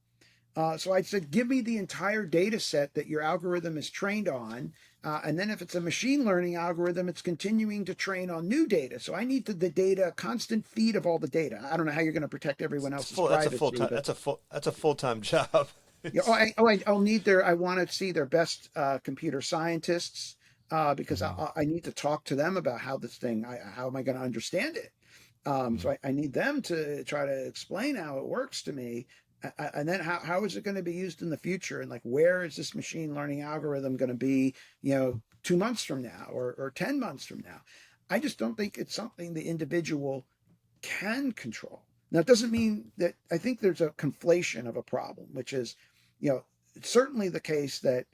So I said, give me the entire data set that your algorithm is trained on. And then if it's a machine learning algorithm, it's continuing to train on new data. So I need the data, constant feed of all the data. I don't know how you're going to protect everyone else's privacy. That's a full-time job. I'll need I want to see their best computer scientists because I need to talk to them about how this thing, how am I going to understand it? So I need them to try to explain how it works to me. And then how is it going to be used in the future? And where is this machine learning algorithm going to be, 2 months from now or 10 months from now? I just don't think it's something the individual can control. Now, it doesn't mean that I think there's a conflation of a problem, which is, it's certainly the case that,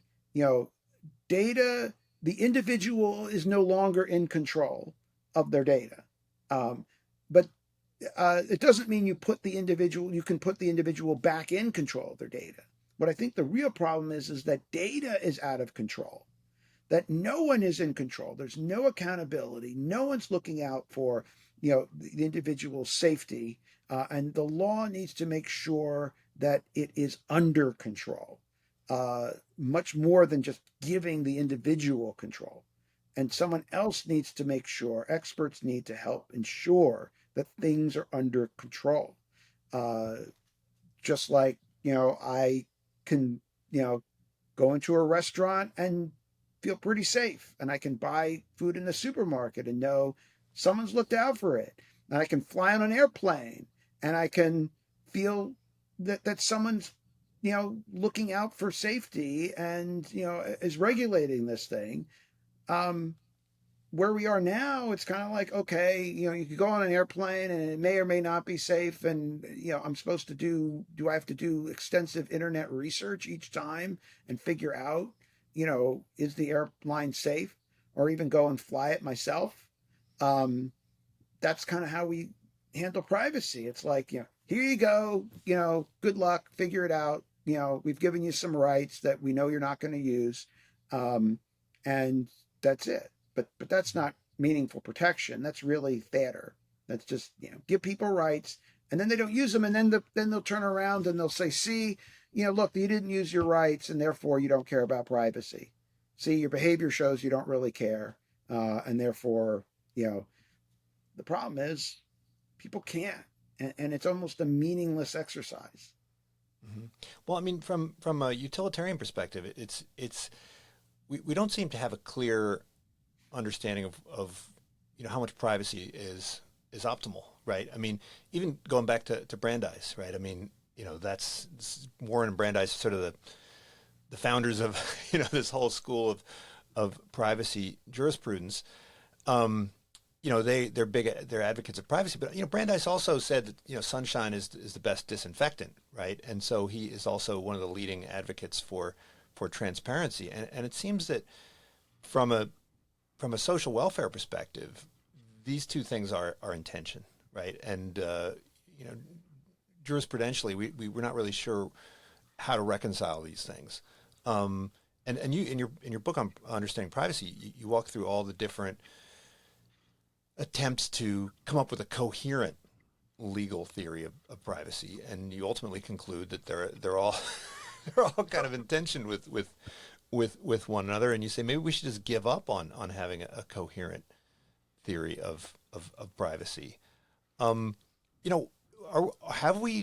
data, the individual is no longer in control of their data. But it doesn't mean you can put the individual back in control of their data. What I think the real problem is that data is out of control, that no one is in control. There's no accountability. No one's looking out for, the individual's safety. And the law needs to make sure that it is under control, much more than just giving the individual control. And someone else needs to make sure, experts need to help ensure that things are under control. Just like, I can, go into a restaurant and feel pretty safe, and I can buy food in the supermarket and know someone's looked out for it. And I can fly on an airplane and I can feel that someone's, looking out for safety and, is regulating this thing. Where we are now, it's kind of like, okay, you could go on an airplane and it may or may not be safe. And, I'm supposed to do I have to do extensive internet research each time and figure out, is the airline safe, or even go and fly it myself? That's kind of how we handle privacy. It's like, here you go, good luck, figure it out. We've given you some rights that we know you're not going to use. And that's it. But that's not meaningful protection. That's really theater. That's just, give people rights, and then they don't use them, and then they'll turn around and they'll say, see, look, you didn't use your rights, and therefore you don't care about privacy. See, your behavior shows you don't really care, and therefore, the problem is people can't, and it's almost a meaningless exercise. Mm-hmm. Well, I mean, from a utilitarian perspective, we don't seem to have a clear understanding of how much privacy is optimal, right? I mean, even going back to Brandeis, right? I mean, that's Warren and Brandeis, sort of the founders of this whole school of privacy jurisprudence. They're advocates of privacy, but Brandeis also said that sunshine is the best disinfectant, right? And so he is also one of the leading advocates for transparency, and it seems that from a social welfare perspective, these two things are in tension, right? And you know, jurisprudentially, we're not really sure how to reconcile these things. And you in your book on understanding privacy, you walk through all the different attempts to come up with a coherent legal theory of privacy, and you ultimately conclude that they're all they're all kind of in tension with one another. And you say maybe we should just give up on having a coherent theory of privacy. You know,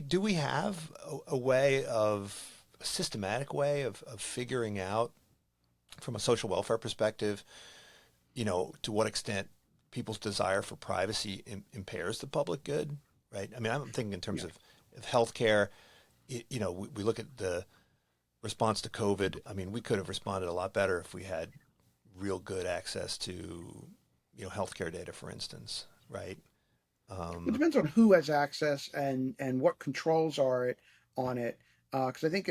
do we have a way of a systematic way of figuring out from a social welfare perspective, you know, to what extent people's desire for privacy impairs the public good, right? I mean, I'm thinking in terms Yeah. of healthcare. You know, we look at the response to COVID. I mean, we could have responded a lot better if we had real good access to, you know, healthcare data, for instance, right? It Um, depends on who has access and what controls are it on it. Because I think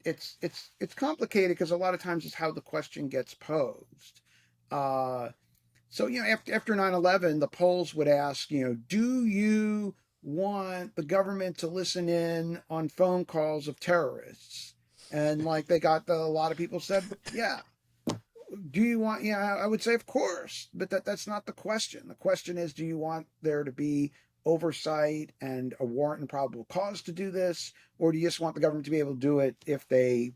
it's complicated because a lot of times it's how the question gets posed. Uh, so after 9/11, the polls would ask, do you want the government to listen in on phone calls of terrorists? And like they got a lot of people said, yeah. Do you want, yeah, I would say of course, but that's not the question. The question is, do you want there to be oversight and a warrant and probable cause to do this, or do you just want the government to be able to do it if they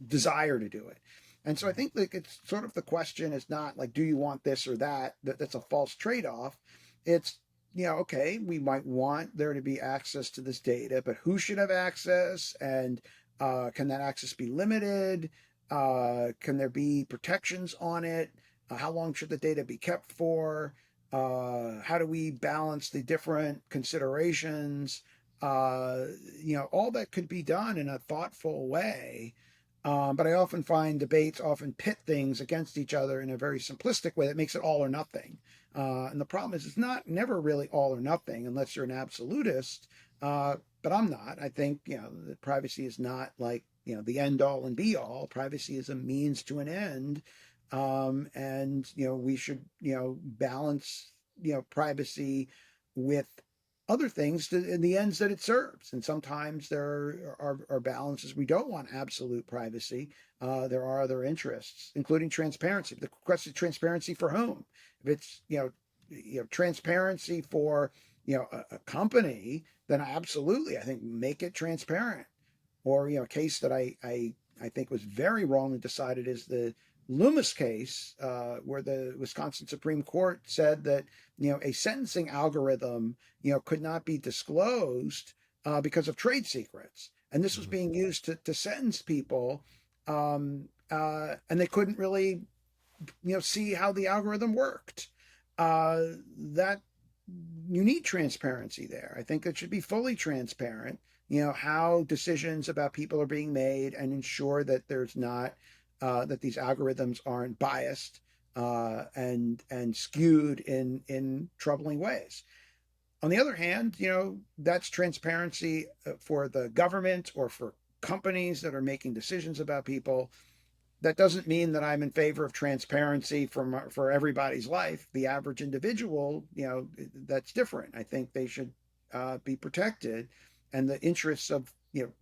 desire to do it? And so I think like it's sort of the question is not like, do you want this or that? That's a false trade-off. It's, okay, we might want there to be access to this data, but who should have access? And can that access be limited? Can there be protections on it? How long should the data be kept for? How do we balance the different considerations? All that could be done in a thoughtful way. But I often find debates often pit things against each other in a very simplistic way that makes it all or nothing. And the problem is, it's not never really all or nothing unless you're an absolutist. But I'm not. I think that privacy is not like the end all and be all. Privacy is a means to an end, and we should balance privacy with other things in the ends that it serves. And sometimes there are balances. We don't want absolute privacy. There are other interests, including transparency. The question: transparency for whom? If it's transparency for a company, then absolutely, I think make it transparent. Or a case that I think was very wrongly decided is the Loomis case, where the Wisconsin Supreme Court said that a sentencing algorithm could not be disclosed because of trade secrets, and this was mhm. being used to sentence people, and they couldn't really see how the algorithm worked. That you need transparency there. I think it should be fully transparent, how decisions about people are being made and ensure that there's not, that these algorithms aren't biased and skewed in troubling ways. On the other hand, that's transparency for the government or for companies that are making decisions about people. That doesn't mean that I'm in favor of transparency for everybody's life. The average individual, that's different. I think they should be protected, and the interests of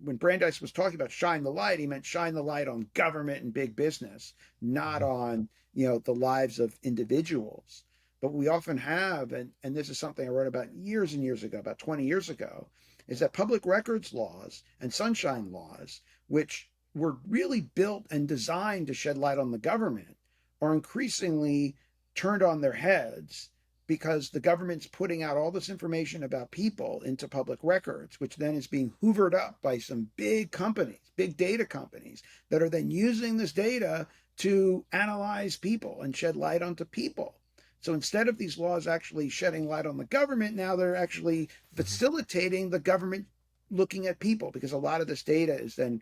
when Brandeis was talking about shine the light, he meant shine the light on government and big business, not on the lives of individuals. But we often have, and this is something I wrote about years and years ago, about 20 years ago, is that public records laws and sunshine laws, which were really built and designed to shed light on the government, are increasingly turned on their heads because the government's putting out all this information about people into public records, which then is being hoovered up by some big companies, big data companies, that are then using this data to analyze people and shed light onto people. So instead of these laws actually shedding light on the government, now they're actually facilitating the government looking at people, because a lot of this data is then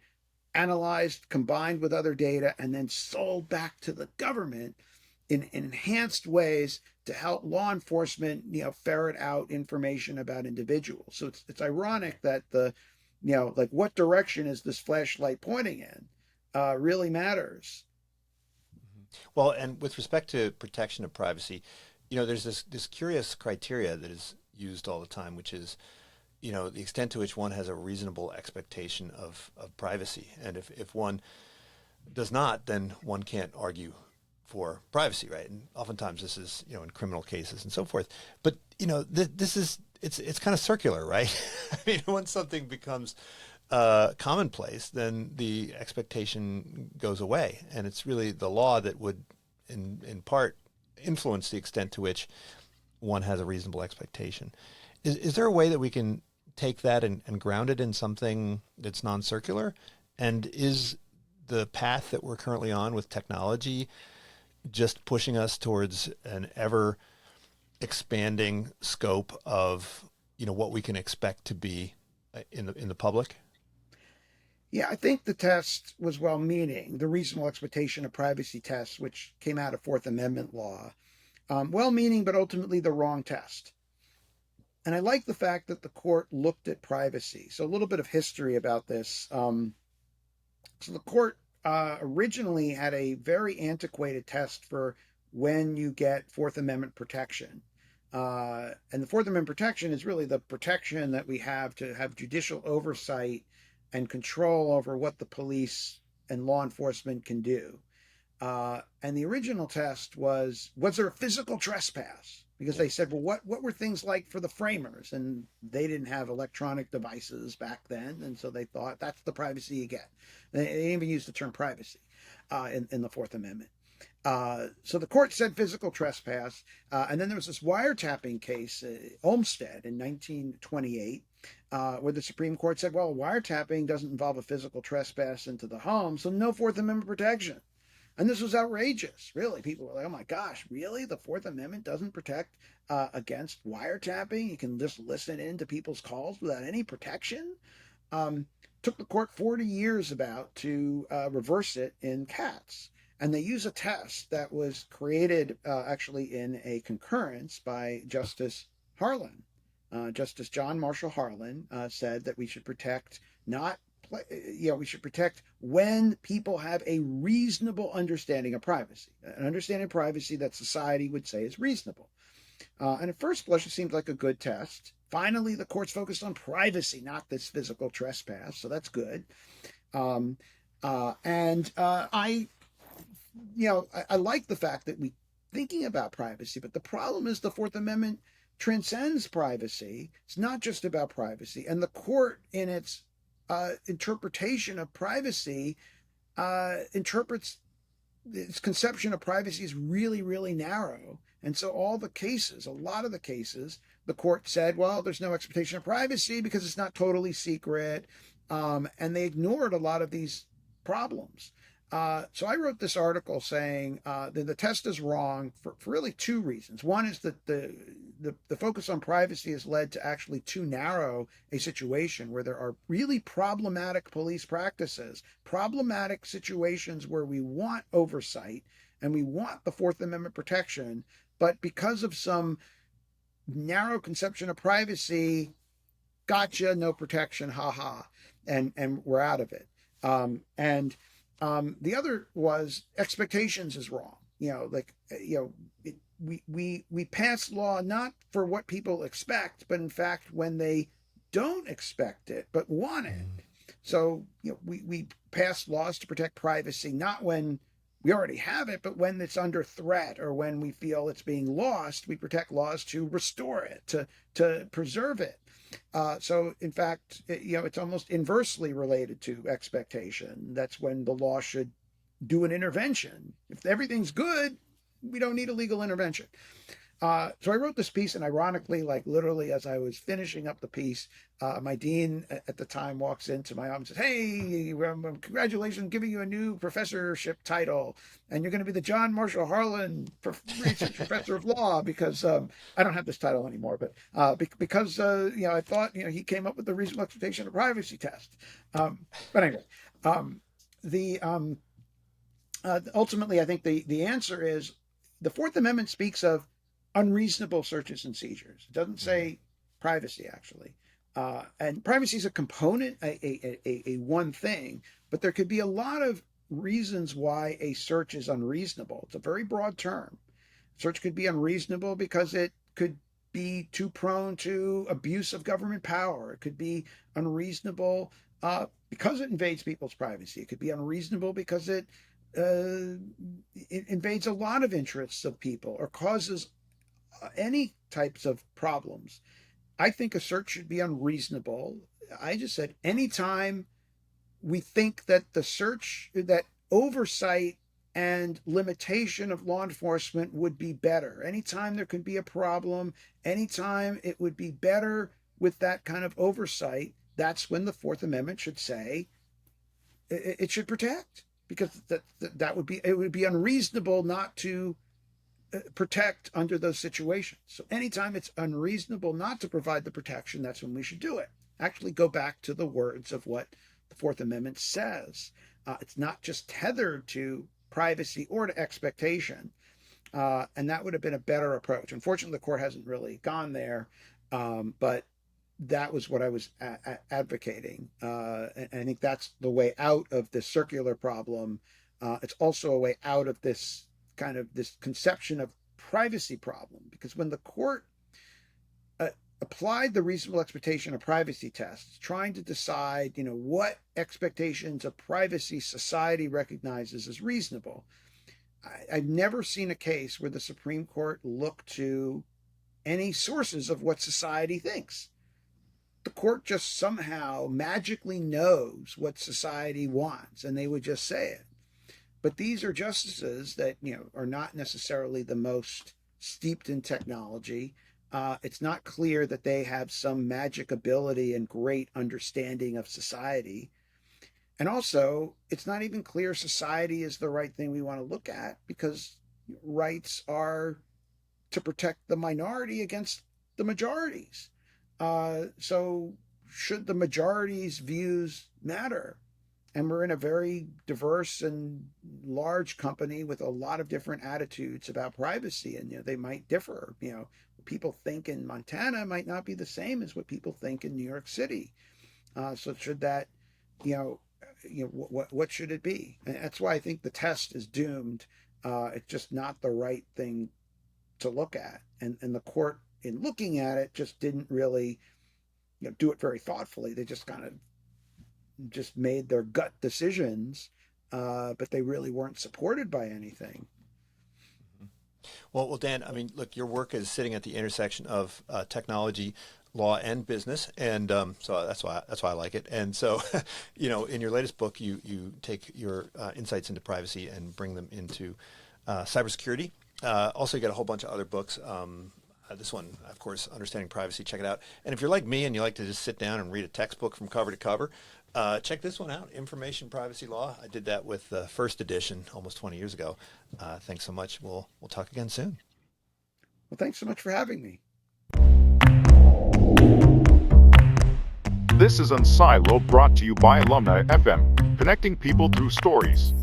analyzed, combined with other data, and then sold back to the government in enhanced ways to help law enforcement, ferret out information about individuals. So it's ironic that like what direction is this flashlight pointing in, really matters. Well, and with respect to protection of privacy, there's this curious criteria that is used all the time, which is, the extent to which one has a reasonable expectation of privacy. And if one does not, then one can't argue for privacy, right? And oftentimes this is, in criminal cases and so forth. But, this is, it's kind of circular, right? I mean, once something becomes commonplace, then the expectation goes away. And it's really the law that would, in part, influence the extent to which one has a reasonable expectation. Is there a way that we can take that and ground it in something that's non-circular? And is the path that we're currently on with technology just pushing us towards an ever expanding scope of, what we can expect to be in the public? Yeah, I think the test was well-meaning, the reasonable expectation of privacy test, which came out of Fourth Amendment law. Well-meaning, but ultimately the wrong test. And I like the fact that the court looked at privacy. So a little bit of history about this. So the court originally had a very antiquated test for when you get Fourth Amendment protection. And the Fourth Amendment protection is really the protection that we have to have judicial oversight and control over what the police and law enforcement can do. And the original test was there a physical trespass? Because they said, well, what were things like for the framers? And they didn't have electronic devices back then. And so they thought that's the privacy you get. They even used the term privacy in the Fourth Amendment. So the court said physical trespass. And then there was this wiretapping case, Olmstead in 1928, where the Supreme Court said, well, wiretapping doesn't involve a physical trespass into the home, so no Fourth Amendment protection. And this was outrageous, really. People were like, oh my gosh, really? The Fourth Amendment doesn't protect against wiretapping? You can just listen in to people's calls without any protection? Took the court 40 years about to reverse it in Katz. And they use a test that was created actually in a concurrence by Justice Harlan. Justice John Marshall Harlan said that we should protect we should protect when people have a reasonable understanding of privacy, an understanding of privacy that society would say is reasonable. And at first blush, it seemed like a good test. Finally, the court's focused on privacy, not this physical trespass. So that's good. I like the fact that we thinking about privacy, but the problem is the Fourth Amendment transcends privacy. It's not just about privacy. And the court, in its interpretation of privacy, interprets its conception of privacy is really, really narrow. And so a lot of the cases, the court said, well, there's no expectation of privacy because it's not totally secret. And they ignored a lot of these problems. So I wrote this article saying that the test is wrong for really two reasons. One is that the focus on privacy has led to actually too narrow a situation where there are really problematic police practices, problematic situations where we want oversight and we want the Fourth Amendment protection, but because of some narrow conception of privacy, gotcha, no protection, haha, and we're out of it. The other was expectations is wrong. We pass law not for what people expect, but in fact when they don't expect it but want it. So we pass laws to protect privacy not when we already have it, but when it's under threat or when we feel it's being lost. We protect laws to restore it, to preserve it. So in fact, it's almost inversely related to expectation. That's when the law should do an intervention. If everything's good, we don't need a legal intervention. So I wrote this piece, and ironically, like literally as I was finishing up the piece, my dean at the time walks into my office and says, hey, congratulations, giving you a new professorship title, and you're going to be the John Marshall Harlan Research Professor of Law, because I don't have this title anymore, but because I thought he came up with the reasonable expectation of privacy test. But anyway, ultimately, I think the answer is the Fourth Amendment speaks of unreasonable searches and seizures. It doesn't say privacy, actually. And privacy is a component, a one thing, but there could be a lot of reasons why a search is unreasonable. It's a very broad term. Search could be unreasonable because it could be too prone to abuse of government power. It could be unreasonable because it invades people's privacy. It could be unreasonable because it invades a lot of interests of people or causes any types of problems. I think a search should be unreasonable. I just said anytime we think that that oversight and limitation of law enforcement would be better. Anytime there could be a problem, anytime it would be better with that kind of oversight, that's when the Fourth Amendment should say it should protect, because it would be unreasonable not to protect under those situations. So anytime it's unreasonable not to provide the protection, that's when we should do it. Actually go back to the words of what the Fourth Amendment says. It's not just tethered to privacy or to expectation. And that would have been a better approach. Unfortunately, the court hasn't really gone there, but that was what I was advocating. And I think that's the way out of this circular problem. It's also a way out of this kind of this conception of privacy problem, because when the court applied the reasonable expectation of privacy tests, trying to decide, what expectations of privacy society recognizes as reasonable, I've never seen a case where the Supreme Court looked to any sources of what society thinks. The court just somehow magically knows what society wants, and they would just say it. But these are justices that, are not necessarily the most steeped in technology. It's not clear that they have some magic ability and great understanding of society. And also, it's not even clear society is the right thing we want to look at, because rights are to protect the minority against the majorities. So should the majority's views matter? And we're in a very diverse and large company with a lot of different attitudes about privacy, and they might differ. What people think in Montana might not be the same as what people think in New York City. So should that, what should it be? And that's why I think the test is doomed. It's just not the right thing to look at, and the court, in looking at it, just didn't really, do it very thoughtfully. They just kind of just made their gut decisions, but they really weren't supported by anything. Well, Dan, look, your work is sitting at the intersection of technology, law, and business, and so that's why I like it. And so, in your latest book, you take your insights into privacy and bring them into cybersecurity. Also, you got a whole bunch of other books. This one, of course, Understanding Privacy. Check it out. And if you're like me and you like to just sit down and read a textbook from cover to cover, check this one out, Information Privacy Law. I did that with the first edition almost 20 years ago. Thanks so much. We'll talk again soon. Well, thanks so much for having me. This is Unsilo, brought to you by Alumni FM, connecting people through stories.